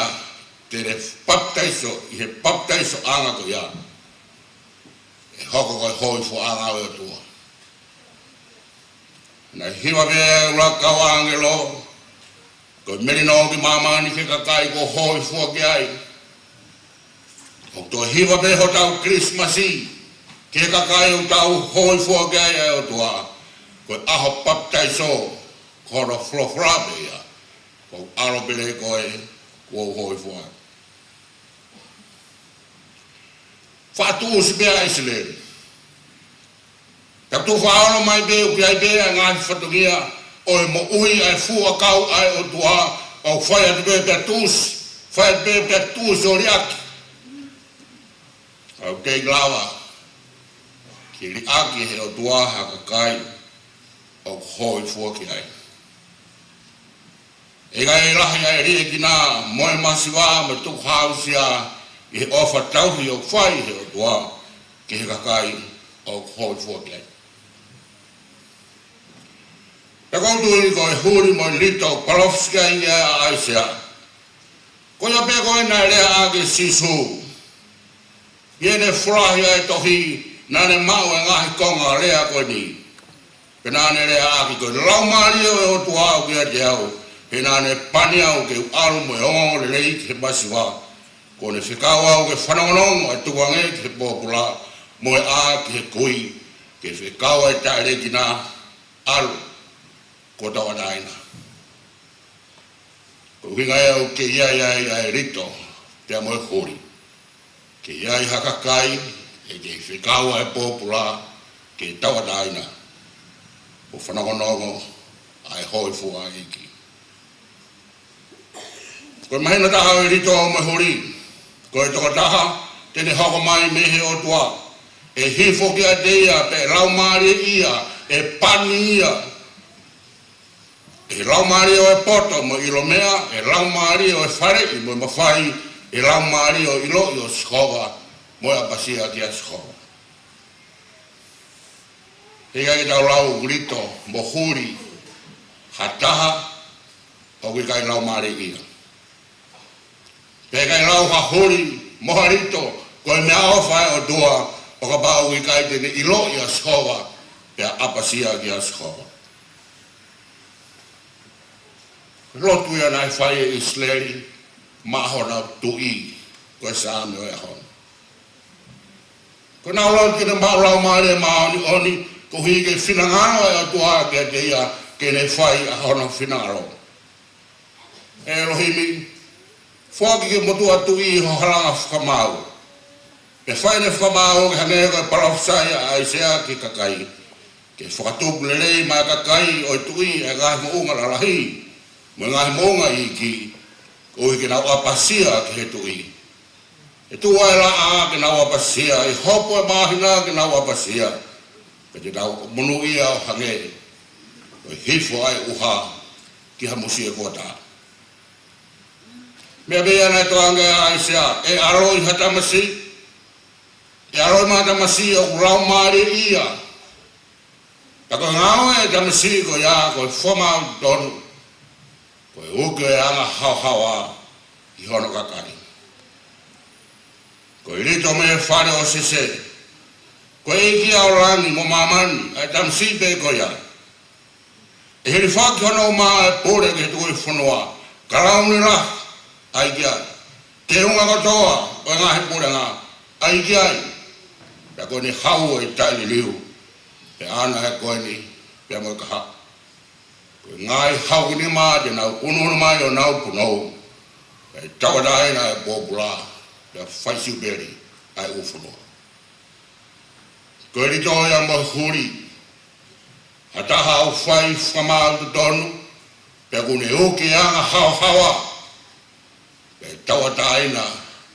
S1: te baptaiso, i he baptaiso anga ko ia. E hoko koi hoi fo anga o tua. Na hiwa vea ula kawa angelo, ko merino ki mamani ke kakai ko hoi fo ki ai. O to hiwa vea ho tau Christmasi, ke kakai o tau hoi fo ki ai o tua. Ko aho baptaiso, kora flofrabe ia. Ko aro bele koe, ko hoi fo ai. Fatu si bea Israel. Tatu whaono mai beo ki ai bea ngāi whatungia o e mo ui ai fua kau ai o tua o whai atu bea bea tus o riaki. Au kei glawa ki riaki he o tua haka kai o hoi fua ki ai. E gai rahi ai rie ki nā moe masiwa me tuku hausia i he ofa tauhi o whai he o tua ki he kakai o hoi fua ki ai. E koutu i koe huri mo lito palofskia inga aisea. Ko ia pe koe nai rea ake sisu. Iene furahi ai tohi nane mau e ngahi konga rea koe ni. Pe nane rea ake koe laumari o tu au ki ati au. Pe nane pani au ke alu mo e ongo le lei ke masiwa. Ko ne whikau au ke whanongonongo ai tuange ke popula mo e a ke kui. Ke whikau ai taere ki nā alu. Ko tawa naina. Ko hinga eo ke iai rito, te amoe hori. Ke iai hakakai, e ke whikaua e popula, ke tawa naina. O whanakonongo, ai hoi fua iki. Ko mahina taha e rito o me hori. Ko e toka taha, tene hoko mai mehe o tua. E hifo ki a teia, pe raumari ia, e pani ia. E laumari o e poto mo ilomea, e laumari o e whare i mo mawhai, e laumari o ilo i o skova, mo e apasia ki a skova. Hega ki tau lau grito, mo huri, hataha, o ki kai laumari ia. Pe kai lau ha huri, mo harito, ko e mea ofai o dua, o ka pao ki kai tene ilo i a skova, pe apasia ki a skova. Lotu ia nai whai e Isleri, mahona tui, koe sāme o e hon. Ko nā lau ki te maulau maare maoni oni, ko hui ke whinangaro e atua ke te ia, ke ne whai a hona whinangaro. E rohimi, whaki ke motua tui ho haranga whakamau. E whai ne whakamau ke hange koe parafsai a aisea ki kakai. Ke whakatupu lelei mai kakai o tui e gahi mo unga lalahi. Mo ngahi monga i ki, ko i ke nau apasia ki he tui. E tu ai la a ke nau apasia, e hopo e mahina ke nau apasia. Pe te nau munu ia o hange, ko i hifo ai uha ki ha musia kua tā. Mea bea nei toanga ai sea, e aroi hatamasi, e aroi matamasi o kurau maari ia. Tako ngau e tamasi ko ia, ko i foma tonu. Ko e uke e anga hauhawa i hono kakari. Ko i rito me whare o sese. Ko e iki au rangi mo mamani, ai tamsi pe ko ia. E heri whaki hono maa e pore ke tui whanua. Karauni rah, ai ki ai. Te unga katoa, o e ngahi pore ngā, ai ki ai. Pea koe ni hau e taili liu. Pe ana e koe ni, pea moe ka hau. Ngai hau ni ma de nau ununu mai o nau punou. E tawadai na e bobula, e whaisiu beri ai ufunua. Koe rito ia mo huri, hataha au whai whamau tu tonu, pe kune uke anga hau hawa, e tawadai na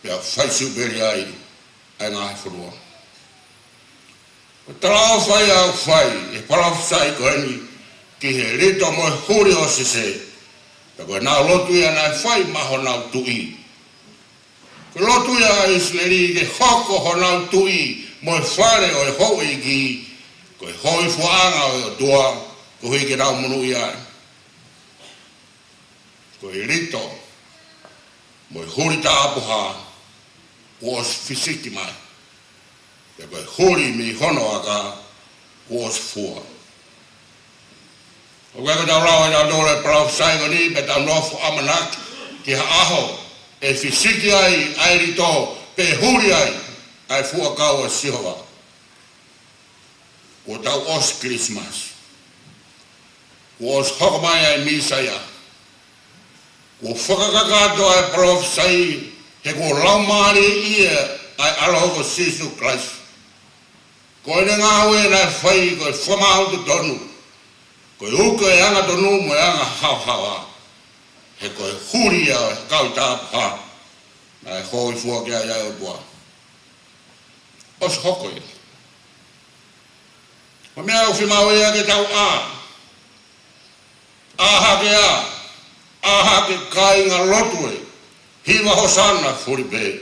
S1: e whaisiu beri ai ngai funua. Ko talau whai au whai, e parafsai koe ni, ki he rito mo huri o sese. Ta koe nā lotu ia nai whai maho nau tui. Ko lotu ia Isleri ke hoko ho nau tui mo e whare o e hou i ki, ko e hoi fuanga o e tua, ko hui ke nau munu ia. Ko e rito, Moi huri ta apuha, kuos fisiki mai. Ja koe huri mi hono aka, kuos fua. O koe tau lau tau dole palau saigo ni, pe tau nofu amanak, ki ha aho, e fisiki ai, ai rito, pe huri ai fua kau e sihova. Ko tau os Christmas. Ko os hokamai ai misaya. Ko whakakakato ai profesai, he ko laumari ia ai alahoko Sisu Christ. Ko ene ngāwe nai whai ko e whamau te tonu. Ko e uko e anga tonu mo e anga hauhawa. He ko e huri au e kau tāpha. Nai hoi fua kia ia o pua. Os hoko e. Ma mea o whimau ea ke tau a. Aha ke a. Aha ke kai ngā lotu e. Hiwa hosana furi pe.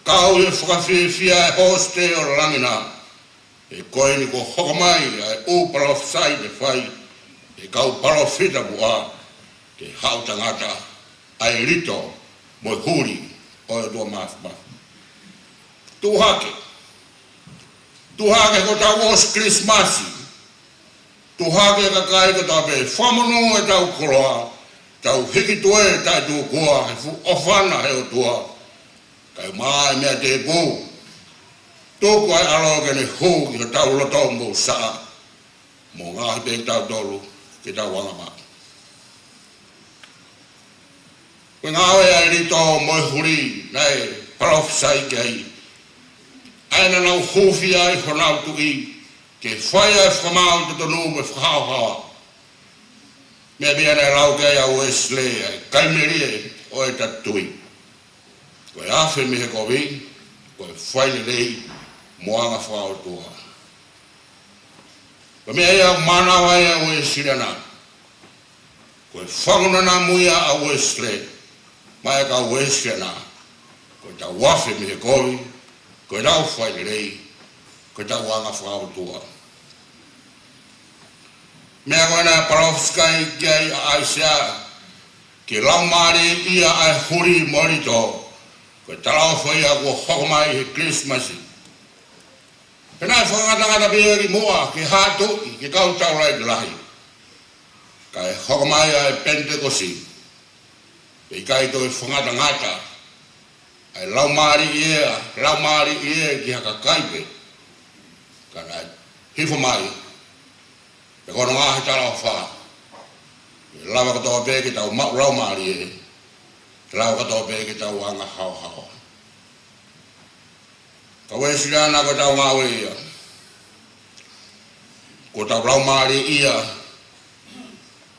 S1: Kau e whakawhiwhia e hoste o langina. E koe ni ko hokamai e u palofsai te whai. E kau palofita bua. Te hau tangata. Ai rito mo huri o e tua mafu. Tuhake. Tuhake ko tau os Christmasi. Tuhake ka kai ko tau pe whamunu e tau koroa. Tau hiki tue tai tu kua. He fu ofana he o tua. Kai mai mea te pū. Tōku ai alo ke ne hū ki ka tau loto mō saa. Mō ngāhi pe tau tolu ki tau wangama. Koe ngāwe ai rito moi huri nei parofisai ki ai. Aina nau hūwhi ai whanau tu i. Ke whai ai whamau te tonu me whakau hawa. Mea bia nei lau kei au Wesley ai kaimeri e o e tatui. Koe awhi mi he kowi, koe whai le rei moanga whao tua. Koe mea ia mana wai au e sirena. Koe whangunana muia au Wesley, mai ka Wesley na. Koe ta wafi mi he kowi, koe rau whai le rei, koe ta wanga whao tua. Mea koe na parofiskai ki ai aisea, ki laumari ia ai huri morito, koe talau whai a kua hokamai he Christmasi. Penai whangatangata pēri mua ki hātui ki kautau rai lahi. Kai hokamai ai Pentecosi. Pei kai toi whangatangata. Ai laumari ia ki haka kaipe. Kana hifo mai. Pe kono ngahi talau wha. Lawa katoa pēki tau laumari ia. Lawa katoa pēki tau anga hau. Ka wesilana ko tau ngawe ia. Ko tau laumari ia.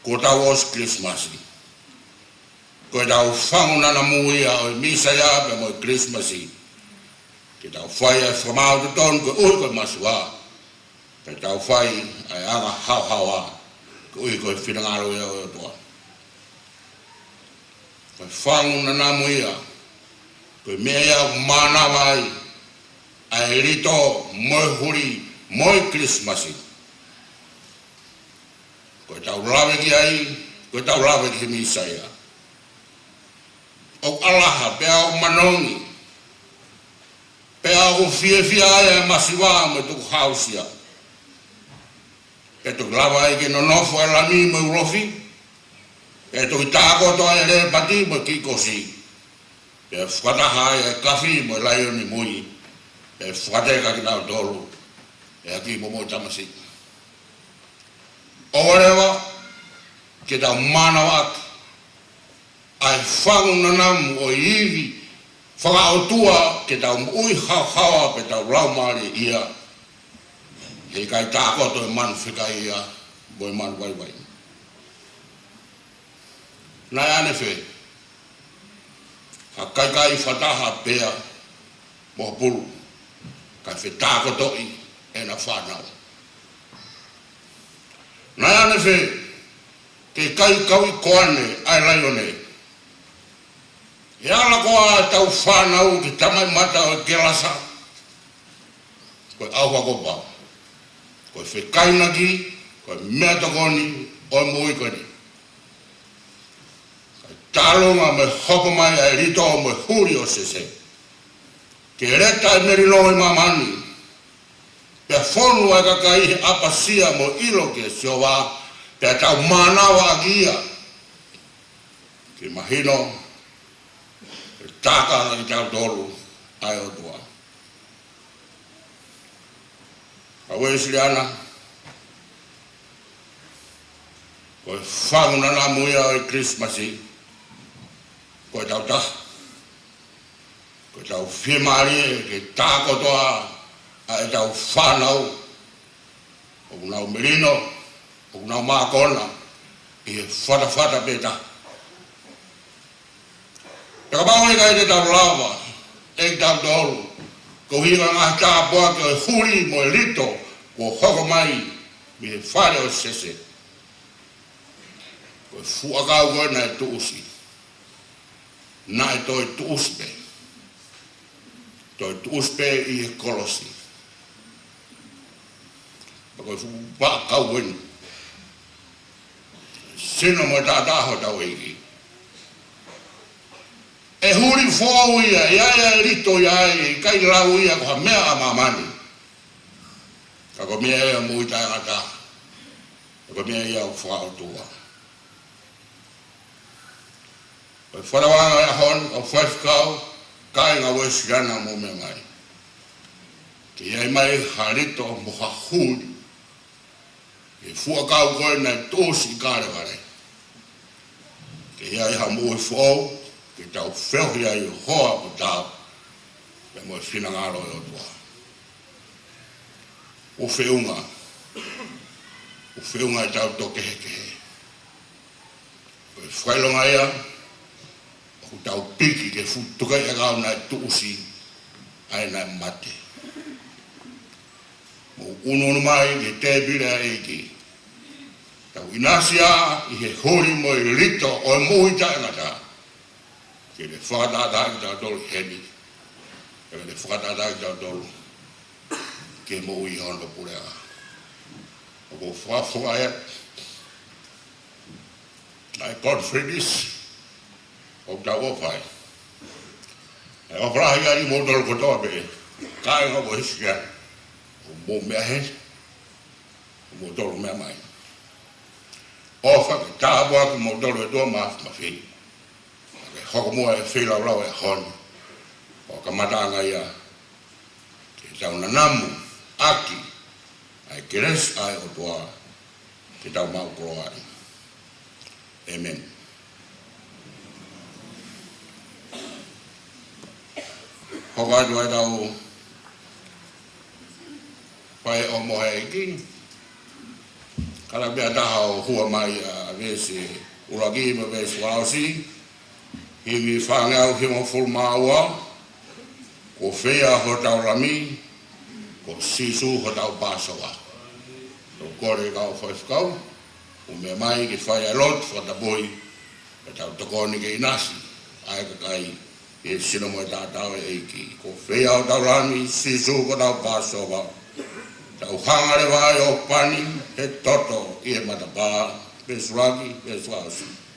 S1: Ko tau os Christmasi. Ko tau whangunana mu ia o misa ia pe mo Christmasi. Ki tau whai ai whamau te ton ko ui koe masua. Pe tau whai ai anga hau. Ko ui koe whinangaro ia o toa. Ko whangunana mu ia. Ko mea ia mana vai. Ai rito moi huri, moi Christmasi. Koe tau lawe ki ai, koe tau lawe ki misa ia. O alaha, pea o manongi. Pea o fie ai e masiwa me tuku hausia. Pe tuku lawa ai ki nonofo e lani me urofi. Pe tuku tāko toa e re pati me kikosi. Pe whataha ai e kafi me laioni mui. E whakateka ki nau tolu, e aki momo tamasi. Orewa, ki tau mana waki, ai whangunanam o iwi, whakaotua ki tau ui hauhawa pe tau laumari ia, hei kai tākoto e manu whika ia, boi manu waiwai. Nai ane whe, ha kai whataha pea, mo pulu, kai whi tākotoi e na whanau. Nai ane whe, ke kai kaui koane ai laione. E ala koa tau whanau ki tamai mata o ke lasa. Koe auha kopa. Koe whi kainaki, koe mea tokoni, oi mui koe ni. Kai talonga me hopo mai ai rito me huri o sese. Ke reta e merino i mamani. Pe fonu ai kakai apasia mo ilo ke siowa pe tau manawa agia. Ke mahino ke taka i tau dolu ai o tua. Awe siliana koe whanguna na muia o Christmasi koe tau ta koe tau whimari ke tāko toa a e tau whanau o kunau merino o kunau mākona i e whata peta e ka maui ka e te tau lava e tau tolu ko hiwa ngā tāpua ke huri mo e rito ko hoko mai mi e whare o sese ko fuakau koe na e tuusi na e toi tuuspe toi tuuspe i e kolosi ko fuakau koe sino mo tātaho tau eiki e huri fōu ia ia rito ia e kai lau ia ko ha mea a mamani ka ko mea ia mui tai ngata ko mea ia o whao tua o whanawanga e hon o whaifkau kai ngā wesiana mo mea mai ke iai mai ha rito mo ha huri e fuakau koe na tōsi kāre ware ke iai ha mui fōu ke tau whewhi ai hoa po tau e mo e whina ngaro e o tua. O whiunga e tau toke heke he. O e whailonga ia, o tau piki ke futukai e kau nai tuusi ai nai mate. Mo ununu mai ke te bire a eiki. Tau inasia i he hori mo i rito o e mui taengata. Ke le whakatata i tau tolu heni. Ke le whakatata i tau tolu. Ke mo i hono purea. O ko whawhua e. Ai Godfredis. O tau opai. Ai oprahi ai mo tolu kotoa pe. Kai ngā mo hiskia. O mo mea he. O mo tolu mea mai. Ofa ke tāpua ki mo tolu e tua maafu mawhini. Hoko mua e whilau lau e honi. O ka matanga ia. Ke tau nanamu, aki, ai keres ai o tua, ke tau mau koroari. Amen. Hoko atu ai tau whae o mohe eki. Kala bea taha o hua mai a vese uragi me vese walausi. Hiwi whangau ki mo fulmaua, ko whea ho tau rami, ko sisu ho tau pasawa. Tau kore kau whaifkau, o me mai ki whai alot whataboi, e tau takoni ke inasi, ai kakai, e sino mo e tātau e eiki. Ko whea ho tau rami, sisu ho tau pasawa, tau hangare vai o pani, he toto i e matapā, pesuragi, pesuasi.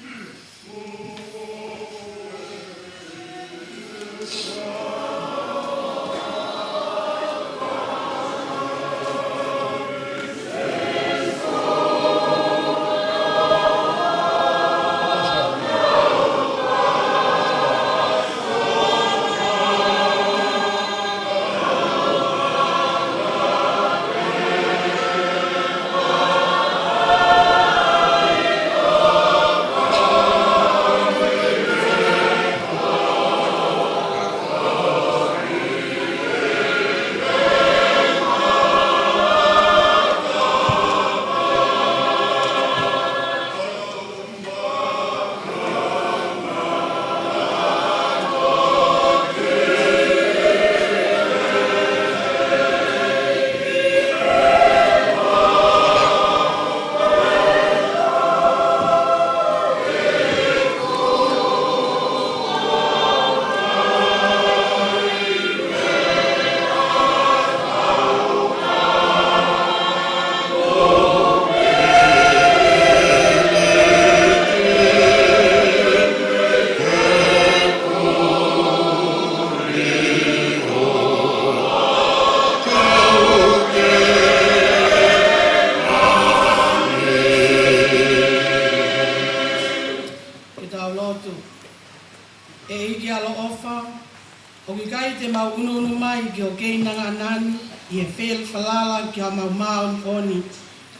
S7: nanga anani, i e whel whalala ki ha mau ni oni,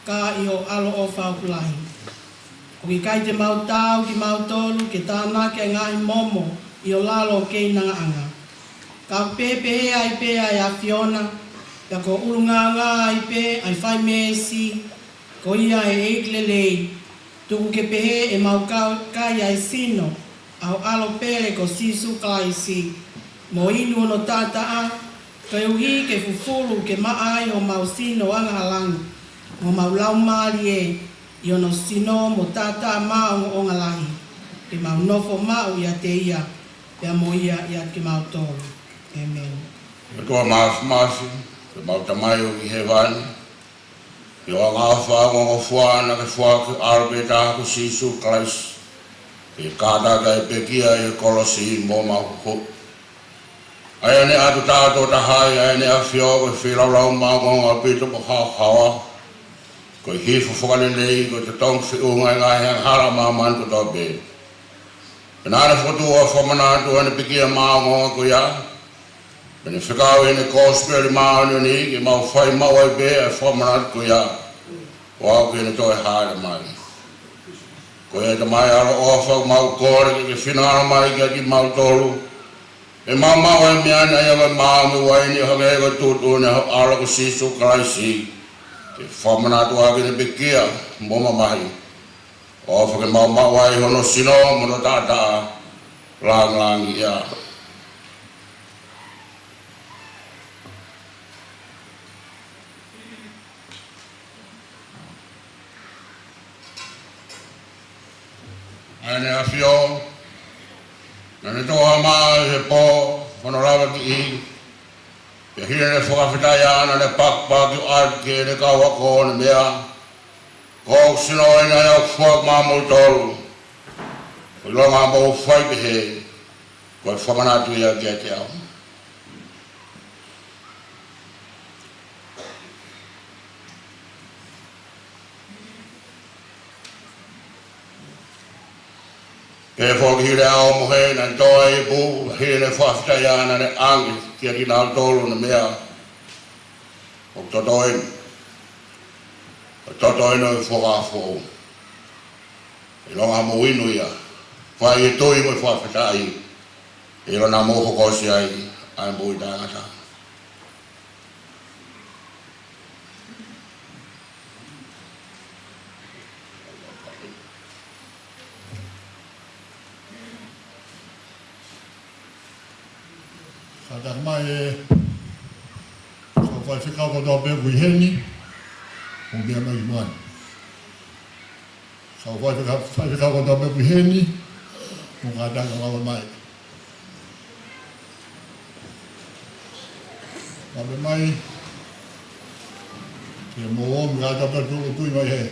S7: ka i o alo o whaukulahi. O ki kai te mau tau ki mau tolu ke tāna ke ngai momo i o lalo kei nanga anga. Ka pepe ai pe ai a Fiona, ka ko urunga ngā ai pe ai whai mesi, ko ia e eiklelei, tuku ke pehe e mau kai ai sino, au alo pere ko sisu kai si. Mo inu ono tātaa, ka uhi ke fufuru ke maai o mau sino anga halangu, mo mau lau maari e, i ono sino mo tātaa mao o ngalahi, ke mau nofo mau ia te ia, pia mo ia ke mau tōru. Amen.
S1: Ke toa maasi, ke mau tamai o ki he wani, ke o ngā whaongo whuana ke whua ke arbe taha ko sisu Christ, ke kātaka e pekia e kolosi mo mau ho. Ai ane atu tātou tahai, ai ane a whio koe whiraulau māngonga pito po hawa, koe hifu whakalelei, koe te tong whiunga ngā hang hara māmantu tō be. Penāne whatua whamanatu ane pikia māngonga koe ia, pene whikau ene kōsperi mānu ni, ke mau whai mau ai be e whamanatu koe ia, o au kene toi haere mai. Koe e te mai alo ofa mau kore, ke whinara mai ki mau tolu, e mama o e miana ia mai māmu waini hake e koe tutu ne ala ko sisu karaisi. Ke whamanatu ake ne bekia, moma mahi. O whake mama wai hono sino mono tata lang ia. Ane a whio, nane toha maa he po, whanarawa ki i, ke hine ne whakawhitai ana ne pakpaki arke ne kawako ne mea, kōk sino e nai au whuak māmu tolu, koe longa mou whaipehe, koe whamanatu ia kia te au. Ke whoki hire ao mohe na toa e pu, hire ne whaftai ana ne angi, kia ki nāu tolu na mea. O totoin. O totoin o e whakafo. E longa mo inu ia. Whai e tui mo e whaftai. E rona mo hokosi ai, ai mo i tangata.
S4: Kata mai e so whai whikau ko tō pe kui heni, o mea mai moani. So whai whikau ko tō pe kui heni, o ngā tanga mawa mai. Mawe mai, ke mo o mga tapa tūko tui mai he.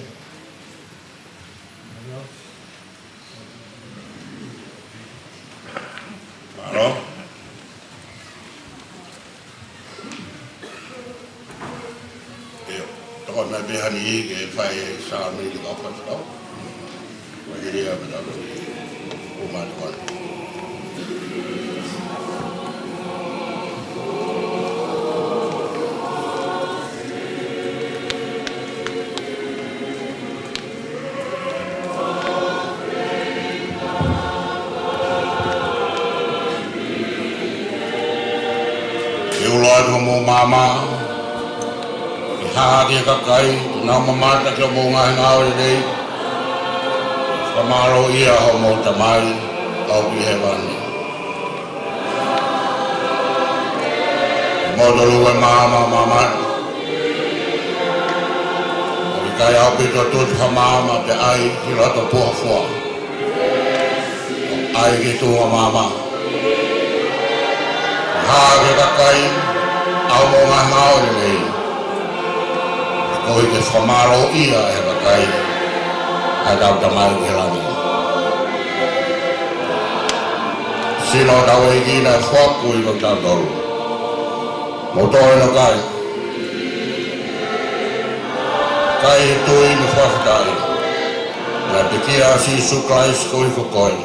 S1: Aro? Toko me behani i ke whai e saa mei ki kau whakatau. Wai ke rea me tau o mātuan. E uloa tuha mō māma, hāke kakai, nā mamata kia mō ngāhi ngāore rei, whamaro ia ho mō tamai, au ki he wani. Mō toru e māma mamata. O ki kai au pito tutu ha māma pe ai ki rato puha fua. Ai ki tua māma. Hāke kakai, au mō ngāhi ngāore rei. Koe ke whamaro ia e wakai, ai tau tamai ki rangi. Sino tau e kina e whaku i kong tau toru. Mo toi no kai. Kai he tui me whakatai. Nā te kia si suklais ko i whakoi.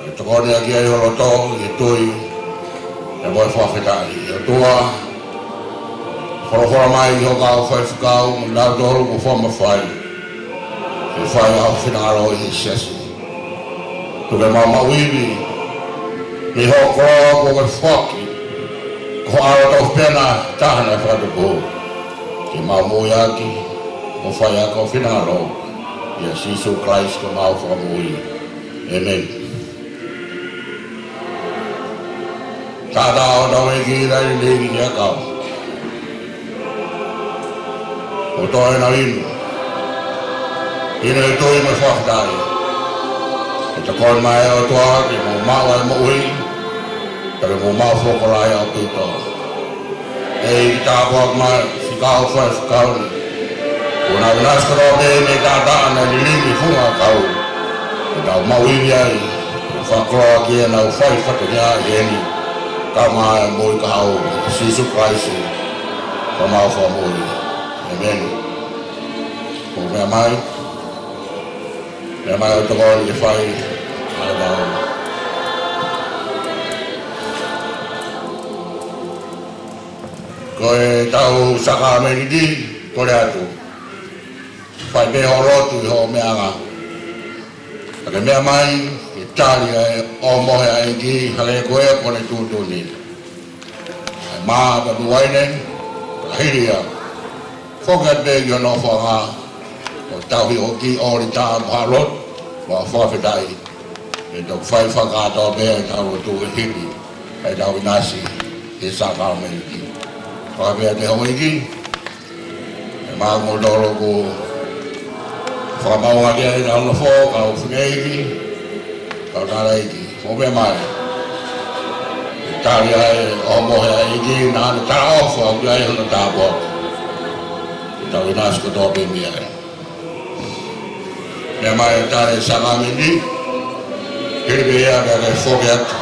S1: E tokone a kia i holo tō i tui, e moi whakatai. E tua, Whara mai i hoka au whai whakau, mo lau toro ko whama whai. E whai au whinaro i he sesi. Tuke mauiwi, mi hoko ko ke whaki, ko ara tau pena tahana whakatupo. Ke maumui aki, ko whai aka o whinaro. Ia Sisu Christ ko mau whakamui. Amen. Tata o tau e ki rai legi ki akau. O toi na inu. Inu e tui me whakatari. E ta koi mai o toa ki mo maua e mo ui. Kare mo mau whokorai au pito. E i ta kuak mai whikau whai whikau ni. Kuna winaskaro me me tata ana ni limi funga kau. E tau mau iwi ai. Whakroa ki e nau whai whatunia i eni. Ka mai moi ka hau Sisu Christ. Ka mau whamui. Amen. O mea mai. Mea mai o te kōri e whai. Ai mau. Ko e tau saka meridi, kore atu. Whai me ho rotu i ho mea ngā. Ake mea mai, e tari e o mohe a ingi, hale koe kone tūtū ni. Ai maa ka buwaine, ka hiria. Whokat me ki o no whanga, o tau hi o ki ori tā mharot, wa whawhitai. E tau whai whakātau mea e tau o tū e hiri, e tau inasi, e saka meridi. Whakapea te hau iki, e maa mo doro ko whakamaunga kia e tau na whō, ka o whine iki, ka o tāra iki, o mea mai. E tāri ai o mohe ai iki, nā ane tā ofu au ki ai hana tā bot. E tau inasi ko tō pēmi ai. Mea mai e tāre sanga mindi, hiripe ia kia kai whoke atu,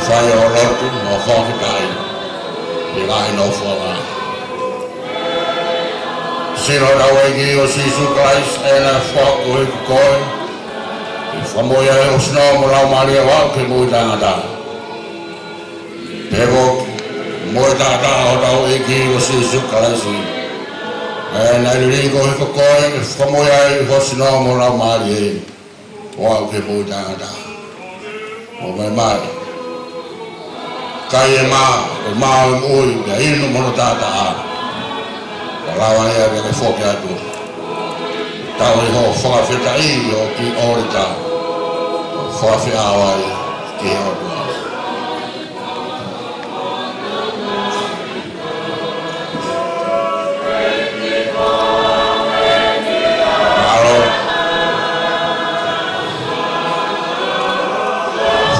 S1: whai o lotu, o whawhitai. I ngai no whanga. Sino rau e ki o Sisu Christ e na whaku e kukoe. I whamoia e o sino mo lau maria wau ke mui tangata. Pego mui tangata o rau e ki o Sisu Christ. E na ringo e kukoe e whamoia e o sino mo lau maria wau ke mui tangata. O me mai. Kai e maa, o maa o mui, ia inu mono tata a. Ka lawa ea vea ke whoke atu. Tau i ho whakawhita i o ki orita. O whakawhi awai ki o tua. Maro.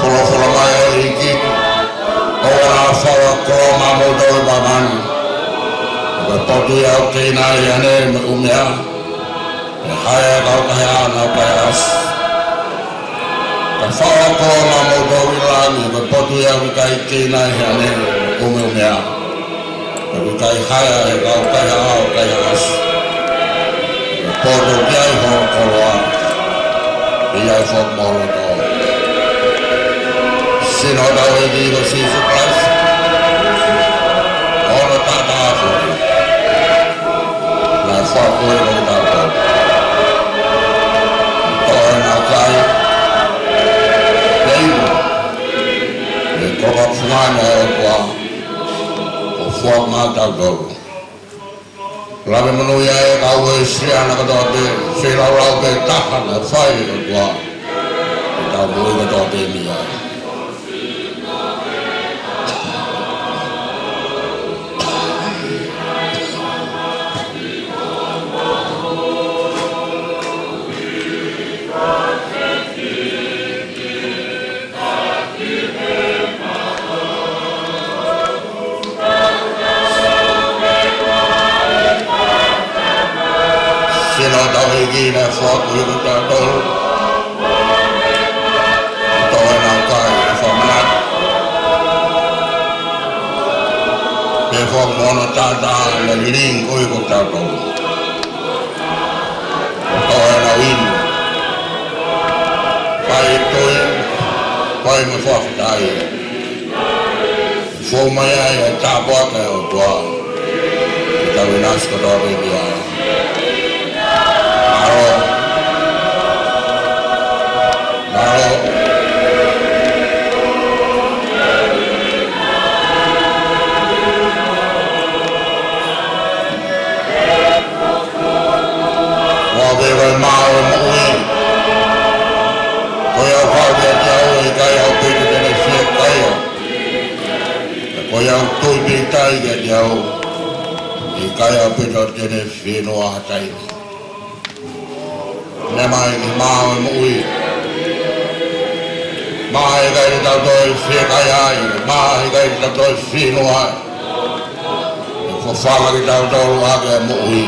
S1: Wholo mai o i ki. Ora whawa kō mamo doi mamani. Ka potu i au teina i ane me umea. E hae kau kahe ana kai as. Ka whawa kō mamo doi langi. Ka potu i au kai teina i ane me umea. Ka kai hae e kau kahe au kai as. Ka potu ki ai ho koroa. I ai whok moro tō. Sino tau e ki o Sisu Christ. Ora tata afu. Na whaku e o tata. Toi na kai. Leimu. E koka pumana e kua. O whak mā tau toru. Lawe manu ia e kau e sriana katoa te. Whirau rau pe tahana whai e kua. E tau mui katoa te mi ai. Sino tau e ki na whaku i kuta tolu. Toi nau kai e whamanat. Pe whak mono tata na ling i kuta tolu. Toi nau inu. Pai toi, pai me whaktai. Whomai ai e tāpaka e o tua. Nas ko do dia. Maro. Wabe mau mui. Koya kau jauh kaya pitu dari siap kaya. Koya tu bitai jauh. Kaya pitu dari fino atai. Nemai mau mui. Mai kaya tau doi siap kaya. Mai kaya tau doi fino ai. Kofala kita tau lagi mui.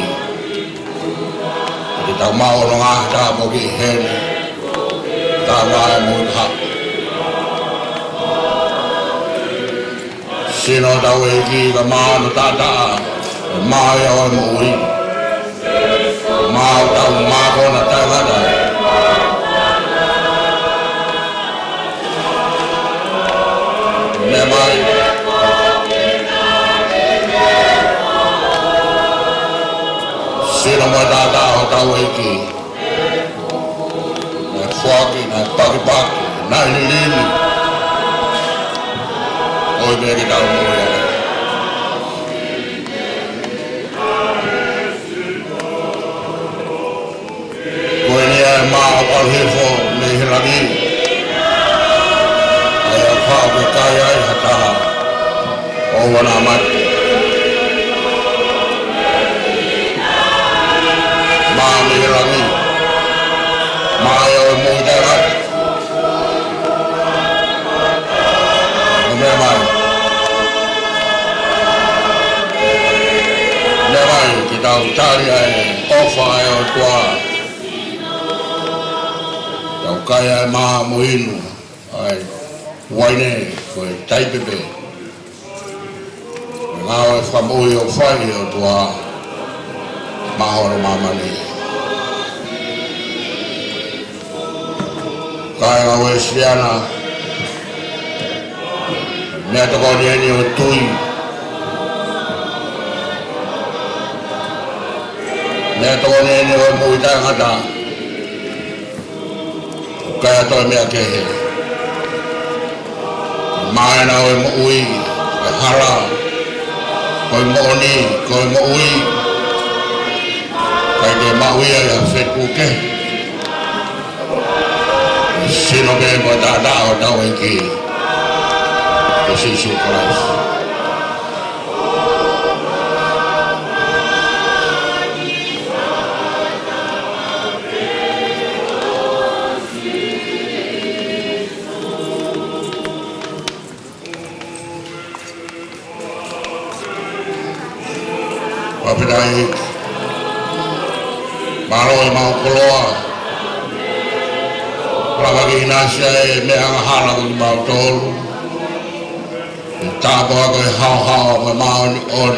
S1: Kita mau lengah dah bagi hen. Tawai mudha sino dawegi gamano tata maya mui mau tahu mau na tagada nemai sino madada dawegi Fuaki na pagi-pagi, na lilini. Oi beri dalam mulia. Kau ini mau alhifo lagi. Ayah kau berkaya hata. Awan amat. Mau lagi. Mayo mudarat, nemai kita cari ofa yo tua, tau kaya ma muinu, waine koi taipebe, ngawe famu yo fai yo tua, mahor mamani. Kaya wesiana Neta kau ni utui Neta kau ni muita ngata Kaya toi mea kehe Mae na oi muui Hara Koi muoni Koi muui Kaya ke maui ya fetu ke Sino que me da dado aquí Jesus Christ. Wapidai Maro mau keluar Lagi nasi meang halang mau tol, tak boleh hau mau on,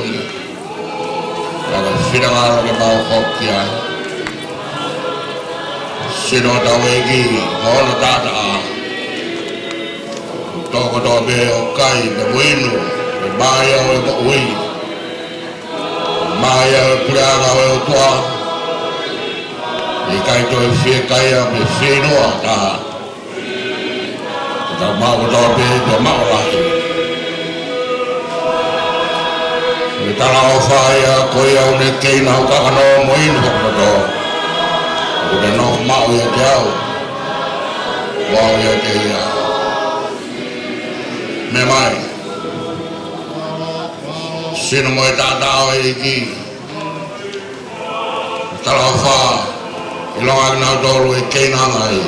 S1: lagi sidang lagi mau kopiah, sino dawegi mau tata, toko dobe okai bebuinu, maya bebuin, maya pelaga tua. Ikai to fie kaya me fino ata. Ta mau dobe do mau lah. Kita lau faya koya une keina ka kano moin hokodo. Udah no mau ya jauh. Mau ya dia. Memai. Sino mo tata iki. Ta lau fa Ilong na dolo e keina ngai.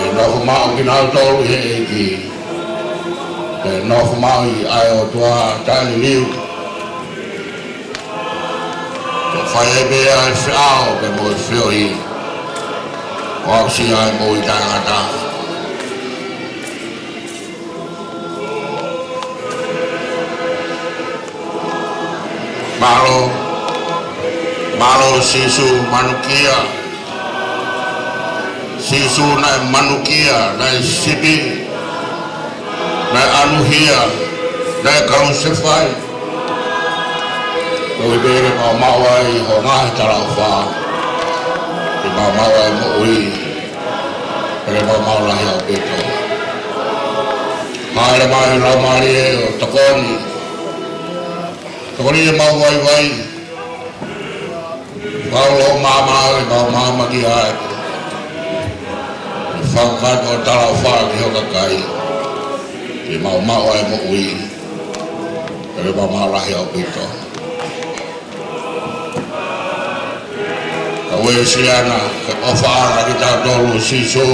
S1: E no mau kina dolo e ki. E no mau I ai o tua tani liu. E fai be ai fiao be mo fio I. O si ai mo I tangata. Malo sisu manukia sisu na manukia na sipi na anuhia na kausefai Kau i bere mau ai ho ngahi tarau wha. Ki mau ai mo ui. Pere mau lahi au pito. Haere mai rau mari e o takoni. Takoni e mau vai. Mau lo mama e mau mama ki ai. Whakakai ko tarau wha ki hoka kai. Ki mau ai mo ui. Pere mau lahi au pito. Kawe siana ke ofara ki tau tolu sisu.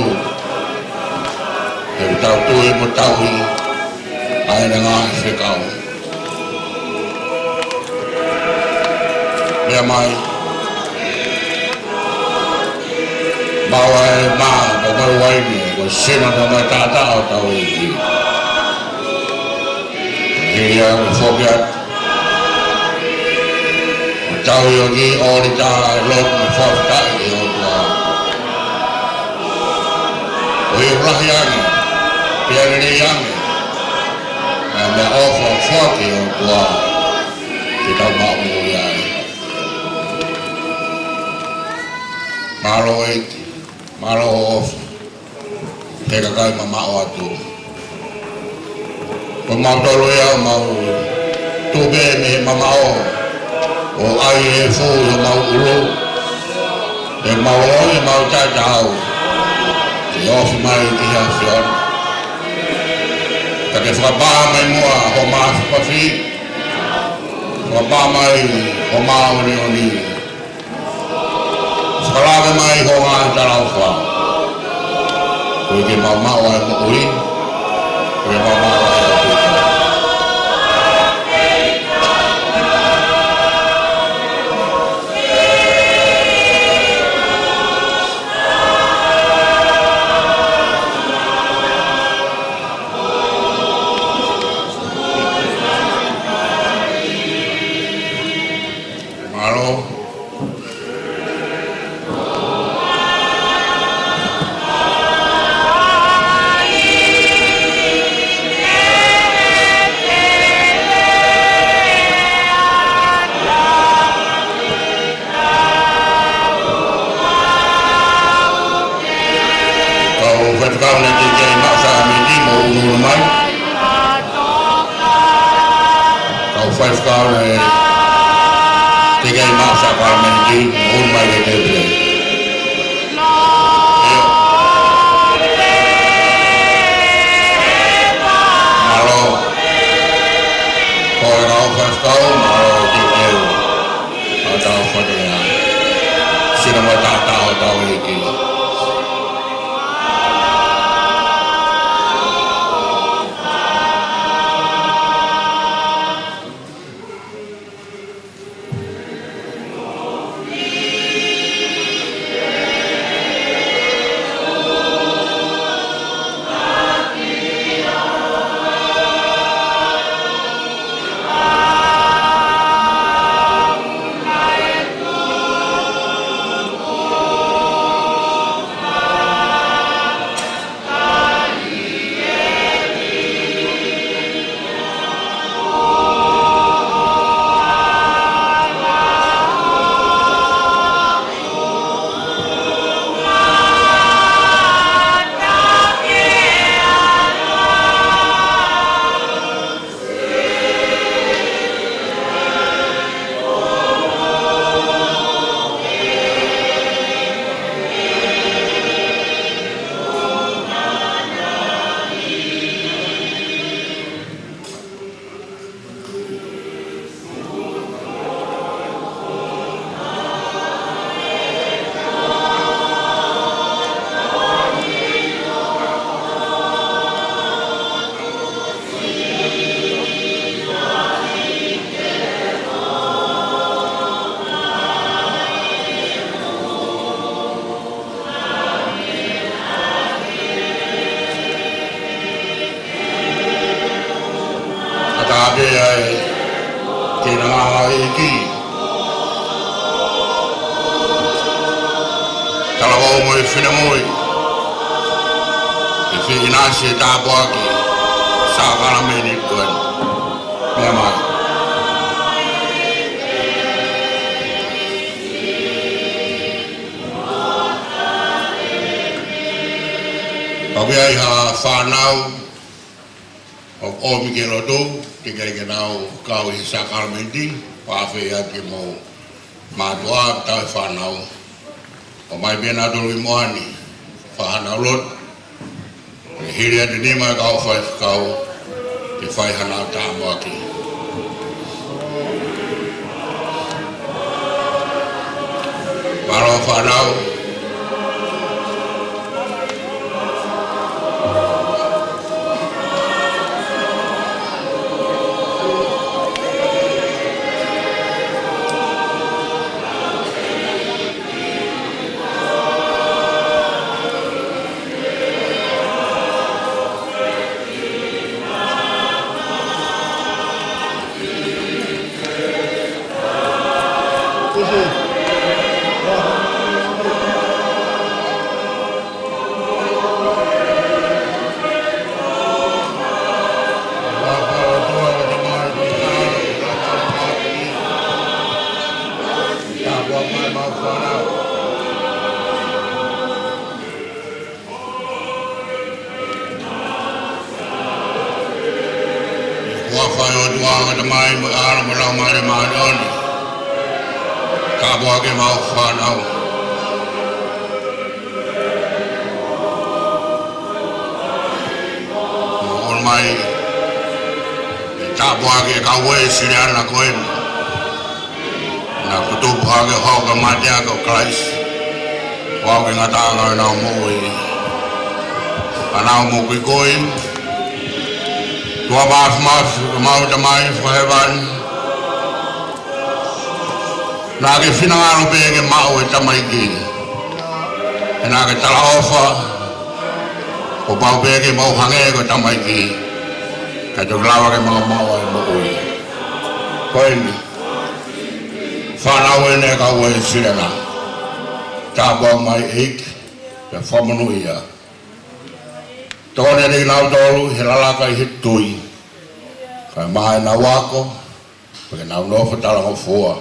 S1: Ke tau tui mo tauhi. Aina ngā whikau. Mea mai. Maua e maa ko maruaini ko sina no mai tātao tau i ki. Hiria ko whokiat. Tau i o ki ori tā e lok me whawhitai i o tua. O i rahi ange, pianere i ange. E me ofa whaki o tua. Ki tau mau i ai. Maro eiti, maro ofa. Te kakai ma mao atu. Ko mau tolu ia mau tube me mamao. O ai e fu o mau uru. E mau oi mau tātau. Te ofi mai ki hawhion. Ta ke whakapā mai mua ho maa whakawhi. Whakapā mai ho maa ori oni. Whakalave mai ho ngā tarau wha. Koe ke mau mau ai mo ui. Koe mau mau ai o puta. Inasi tabuaki sa kalameni tuan. Memang. Pawia I ha whanau o Miguel Odo, te kei nau kau I Sacramenti, pawhi ati mo matua tau whanau. O mai bena dolu I moani, whanau lot, hiri ati nima kau whai kau, te whai hanau tāmo aki. Maro whanau, nage finangaro bege mau e tamaiki e nage talaofa o pau bege mau hange ko tamaiki ka to glawa ke mau e mo ui koini whanau e ne ka ue sirena tāpua mai eik pe whamanu ia tōne ri nau tolu he lalaka I he tui ka mai na wako pe nau nofa talango fua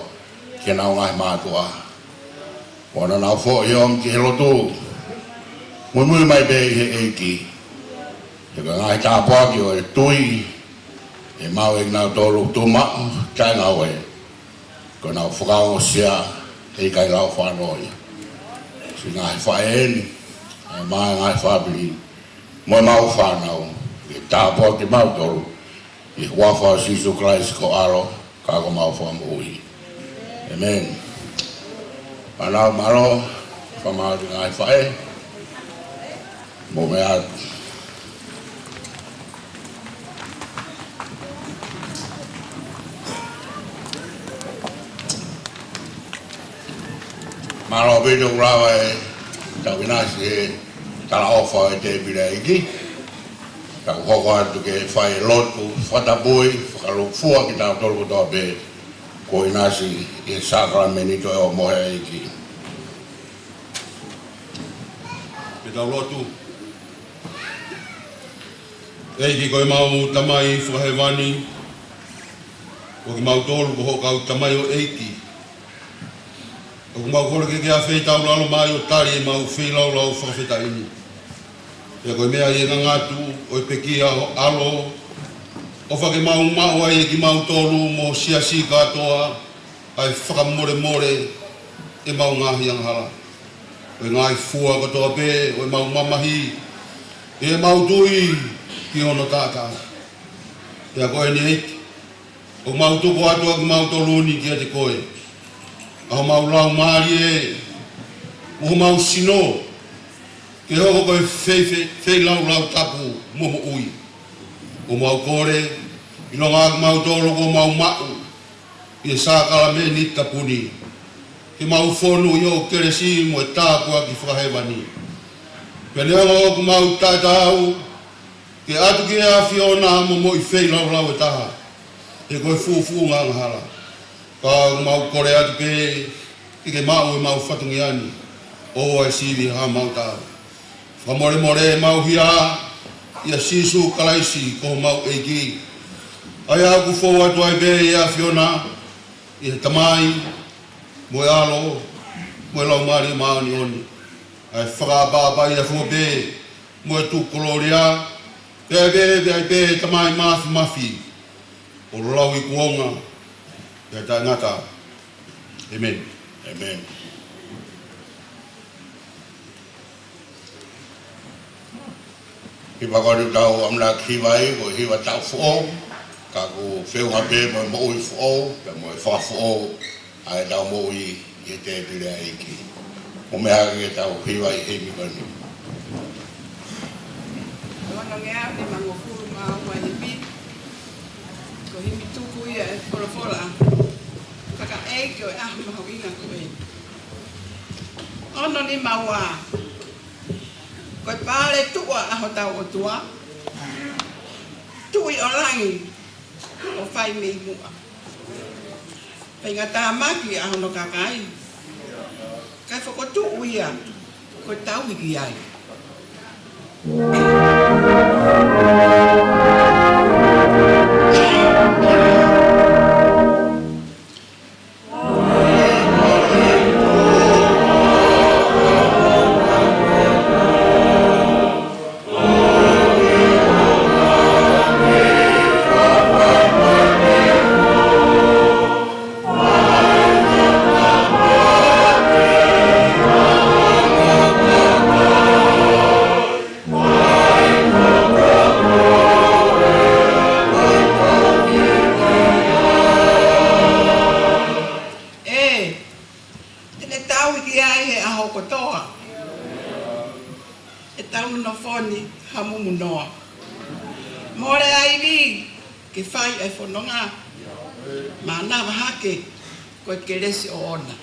S1: ke nau ngai mātua. Wana nau fo I om ki he lotu. Mui mai be he eiki. Te ka ngai tāpua ki o e tui. E mau e nau tolu tu mao, kai ngau e. Ko nau whakao sia, e kai lau whanoi. Si ngai whaeni, e mai ngai whabili. Moi mau whanau, e tāpua ki mau tolu. I wafa Sisu Christ ko aro, kako mau whamui. Amen. Anau maro, whamau di ngai whae. Mo mea. Maro bidu rawa e, tau inasi e, tala ofa e te bira iki. Tau hoko atu ke whae lotu, whatabui, whakalufua ki tau tolu toa be. Ko inasi e Sacramento e o mohe iki.
S8: Ke tau lotu. Eiki koe mau tamai whahewani. Ko ki mau tolu ko hokau tamai o eiki. O mau kore ke kia whei tau lalo mai o tari e mau whei lau lau whakawheta ini. E koe mea i ngangatu o e pekia o alo. O whake mau mau ai e ki mau tolu mo siasi katoa. Ai whakamore more e mau ngahi anghala. O e ngai fua katoa pe, o e mau mamahi. E mau tui ki ono tata. E a koe ni eiti. O mau tuko atua ki mau tolu ni ki a te koe. Aho mau lau maari e. O mau sino. Ke hoko koe whei lau tapu momo ui. O mau kore, ino ngā mau tōro ko mau mau, I e sākala me ni tapuni. Ke mau whonu I o keresi mo e tāpua ki whakahewani. Pene o ko mau tātau, ke atu ke a whiona mo I whei lau e taha. E koe fufu ngā ngahara. Ka mau kore atu ke mau e mau whatungi ani. O e siwi ha mau tāu. Whamore more mau hia, Ia Sisu kalaisi ko mau eiki. Ai aku fo atu ai be ia Fiona. Ia tamai mo alo mo lau mari maani oni. Ai whakapapa ia fo be mo tu koloria pe tamai mafi o lau I kuonga pe ta ngata amen.
S1: Amen. Ki pakari tau amla kiwai ko hiwa tau fo ka ko feu hape mo I fo pe mo fa fo ai tau mo I te pile ai ki o me age tau hiwai he mi kani
S7: Wana ngea ni mangofuru maua hivi ko himi tuku ia e fola kaka eke o e ahu mahawinga koe ono ni maua koe pāle tua aho tau o tua tui o langi o whai mei mua pei ngā tāmaki aho no kakai kai whakotu ia koe tau hiki ai Kelesi o ona.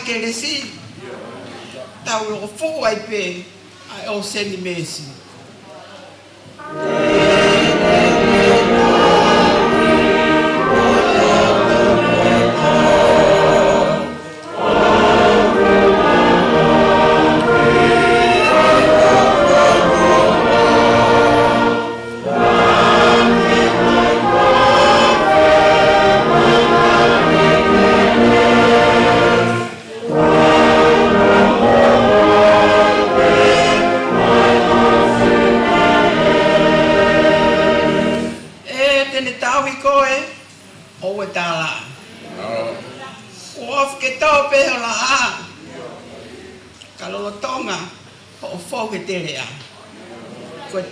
S7: Kelesi tau lo fu ai pe ai o seni mesi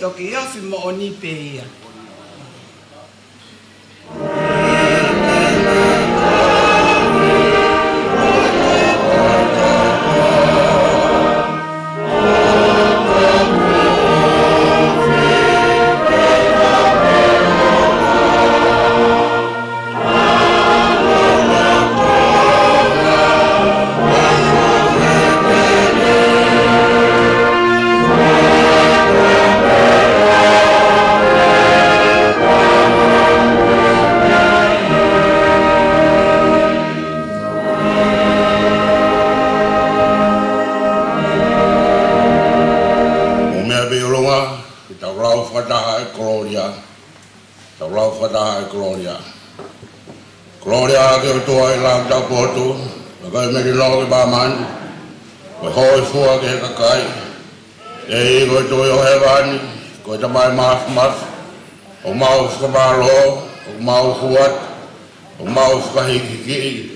S7: toki ofi mo oni pe ia.
S1: Gloria ke tua ilang tau potu, bagai meri logi baman, bahoi fua ke kakai, ei ko tu yo hewan, ko tamai mas, o mau skabalo, o mau kuat, o mau skahiki,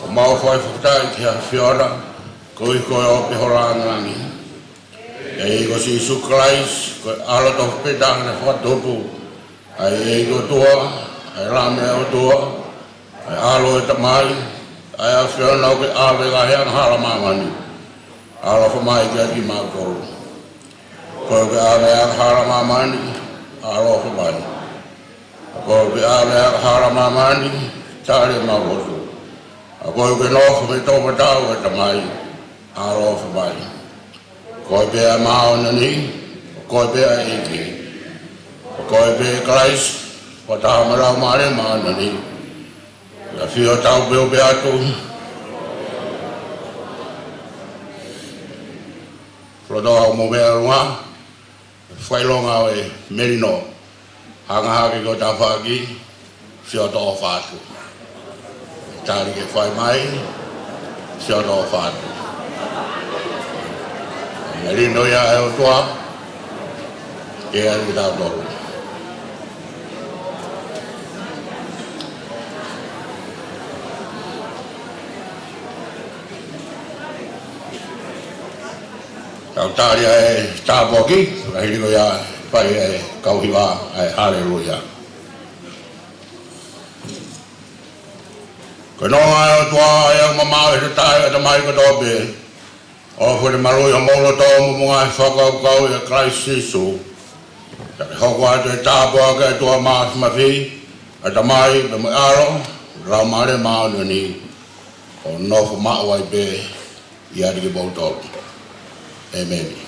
S1: o mau fai futai kia fiora, ko yo pehorangangi. Ei ko si suklais, ko alo tau pedang ne fatupu, ai ko tua, ai rame o tua. Ai alo e tamai, ai a whiona o ke awe ka heang hala mamani. Alo whamai ke aki mātoro. Koe ke awe ang hala mamani, alo fa mai. Ko be ala hala mamani tare ma wosu. Ko ke no fa to pa ta wa ta mai alo fa mai. Ko be ma onani ko be a iki. Ko be Christ pa ta mara mare ma onani. La fio ta be atu. Rodo mo be alwa. Fai longa e merino. Hanga haki ko ta whaki, sio tō whātu. Tāri ke whai mai, sio tō whātu. Merino ia e o toa, e aru tau toru. Tau tāri e tāpoki, rahiri ko ia pai e kauhiwa e haleluia. Ko noa e o tua e o mamau e te tae e te mai ko tope. O fwere marui o molo tō mumunga e whakau kau e Christ Sisu. Ka te hoko atu e tāpua ka e tua maas mawhi. E te mai pe mui aro, rau mare maunu ni. O nofu maua i pe i ariki bautoru. Amen.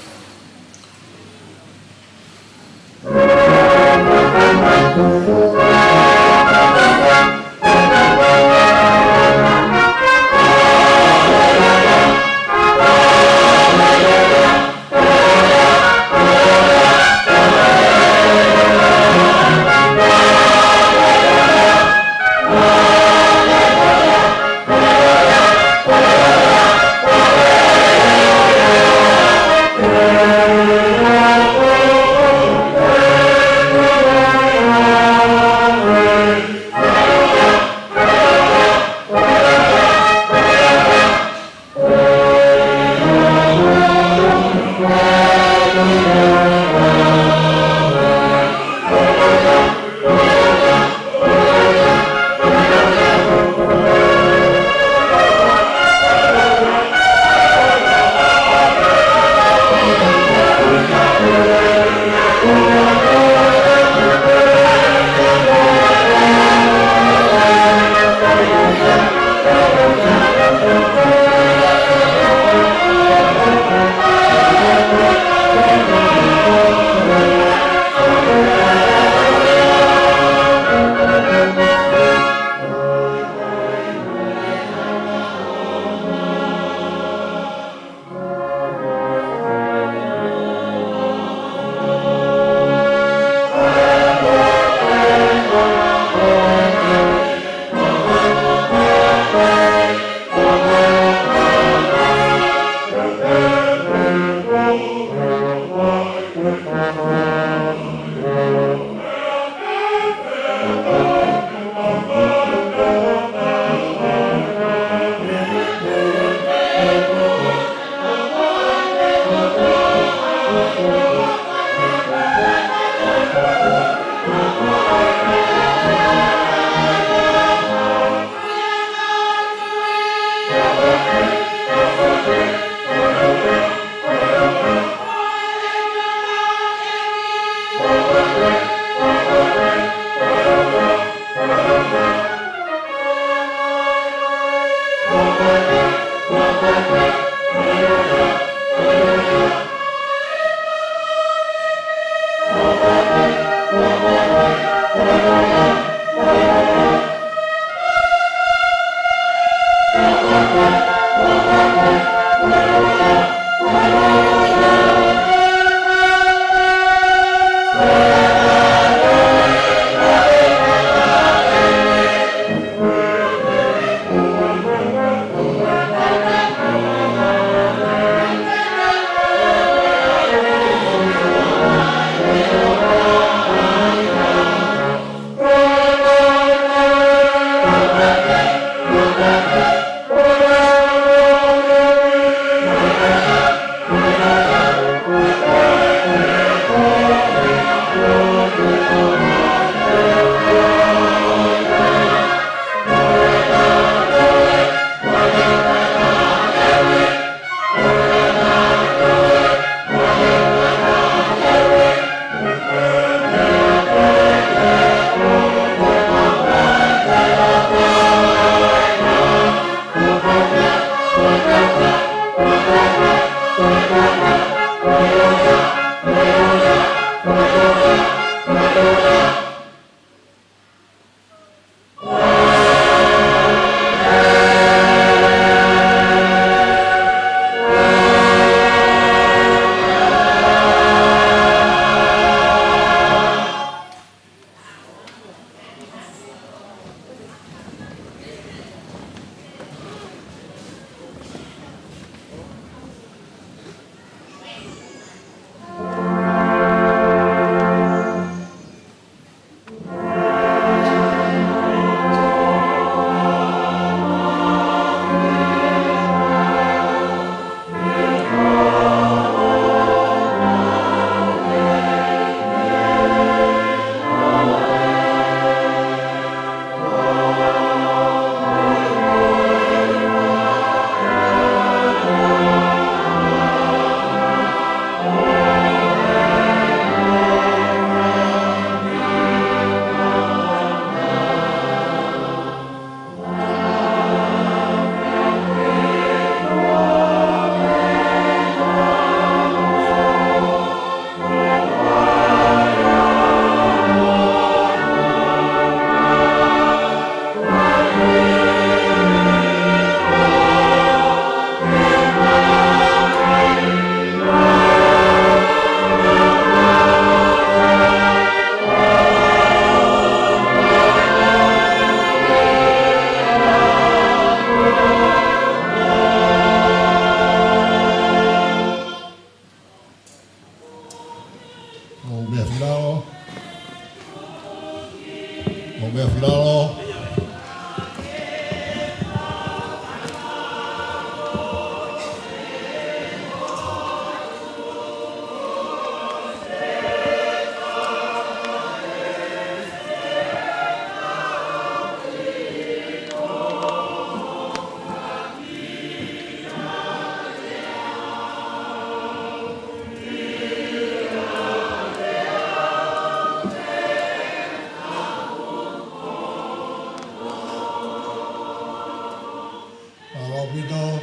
S4: Mawapito.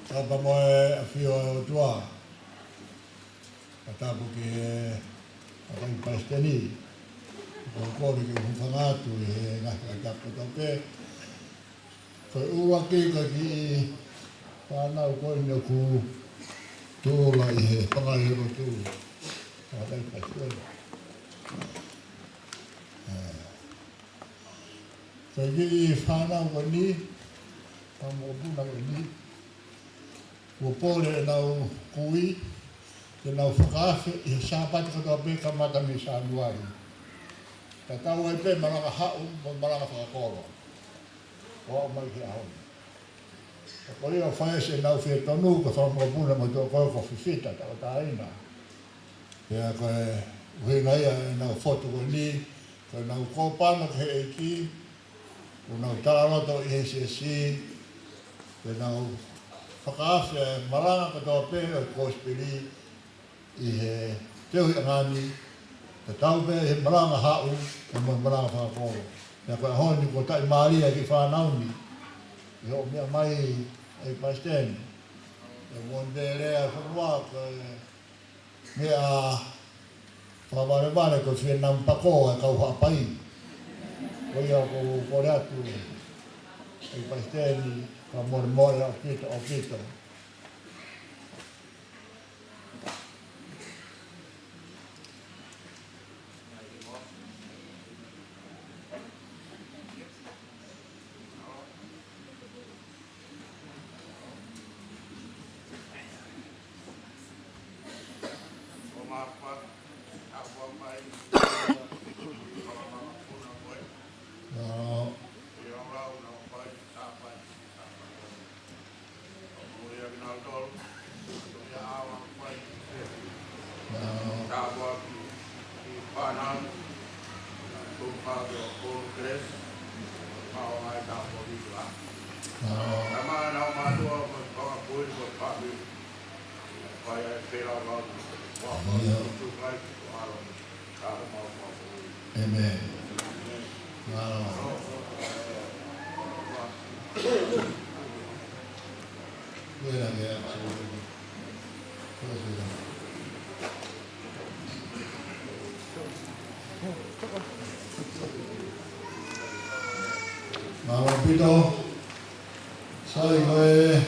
S4: Tapa moe a fio o tua. Katapu ki akai pasteni. Kori ki whangatu e ngaka kapu tope. Koe ua ki ka ki whanau koe na ku tūla i he whangahero tū. Akai pasteni. Koe ki i whanau ko ni. Tamo puna ko ni. Ua pōre nau kui. Te nau whakawhi i sāpati katoa pe ka matami sānuari. Ta tau ai pe maranga hau, maranga whakakoro. O mai ki ahoni. Ta kori o whaese nau whia tonu, ka whamapuna mo tō koe ko whiwhita, ta o tā ina. Pea koe uhinga ia e nau whotu ko ni, koe nau kōpana ke he eki, ko nau tāroto i he siesi, pe nau whakawhi e maranga katoa pe o kōspiri i he tehui angani, te tau pe he maranga hau, e mo maranga whakakoro. Pea koe ahoni ko tai Maria ki whanauni, i ho mea mai e pasteni. E mwonde rea whanua koe mea whawarevare ko whia nampako e kau hapai. Ko ia ko kore atu e pasteni ka more more o kito. Amen. Mawapito, sai koe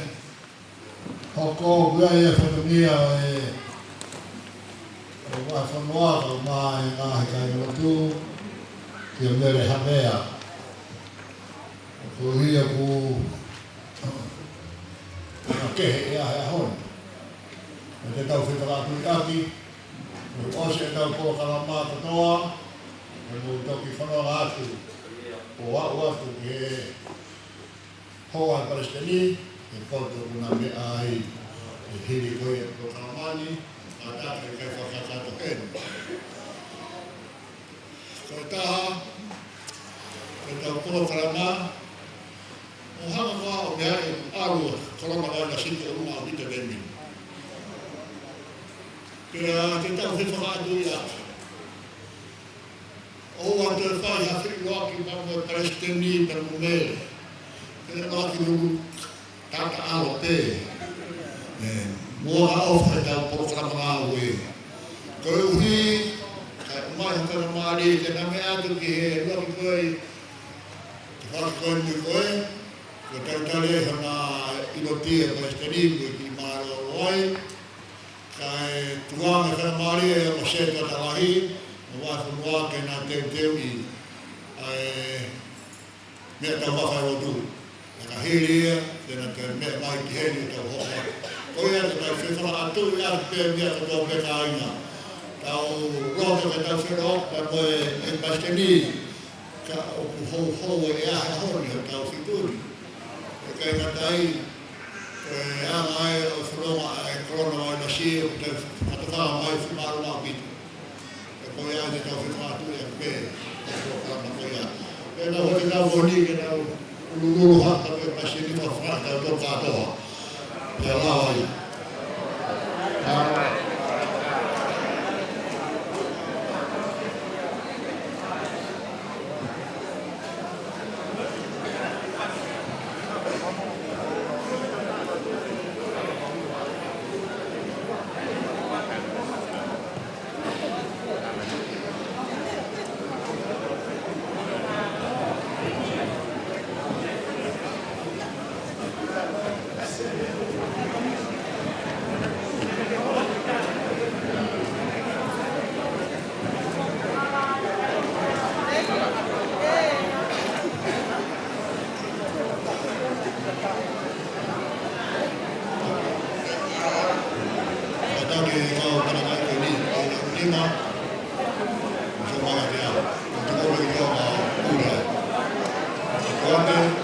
S4: hoko kua e whakamia e whanoa ka mai ngahe kai rotu ki a mere hamea. Ko hia ku kehe e ahe ahoni. E te tau whitakatu i aki, e ose e tau kua kalama katoa, e mo toki whanoa atu. O au atu ki he hoa Palestini, e koto kuna me ai e hiri koe e kua kalamani, a tāke kai whakatato kenu. Koe taha, koe tau kua kalama, o hanga koa o mea e aru kalama kai na siti o runga o hita vemi. Pea te tau whiwhakatu i atu. O ante whai hawhiri loaki pamo Palestini per mumere. Pea loaki nungu tata alo te. Mua hao whai tau porokalama ngā ue. Koe uhi, kai umai hukana maari, te name atu ki he loaki koe, te whaki koe ni koe, ko tau tale hana ilotia Palestini, koe ki maaro roi, kai tuanga hukana maari e o seta talahi, o wai whanua ke nā teu i mea tau whawhai rotu. E ka hiri ia, tēnā te mea mai ki heri tau hoka. Koe atu tau whiwhara atu i atu pēr mea tau pēka aina. Tau roto ke tau whiro, pa koe e Palestini, ka oku hou e ahe honi o tau whituri. E kai katai, koe anga ai o whanonga e korona mai na sia, te atakaha mai whimaru mā pitu. Koe a te tau whiwhātu e pē, te whakama koe a. Pēnā hoki tau honi ke tau uluru hata pe Palestini whakata o tō kātoa. Pēā lau ai. lima. So mga dia. Ito ko rin yung una. Konti.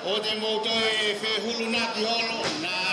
S4: O te mo toi fe hulu na ki holo na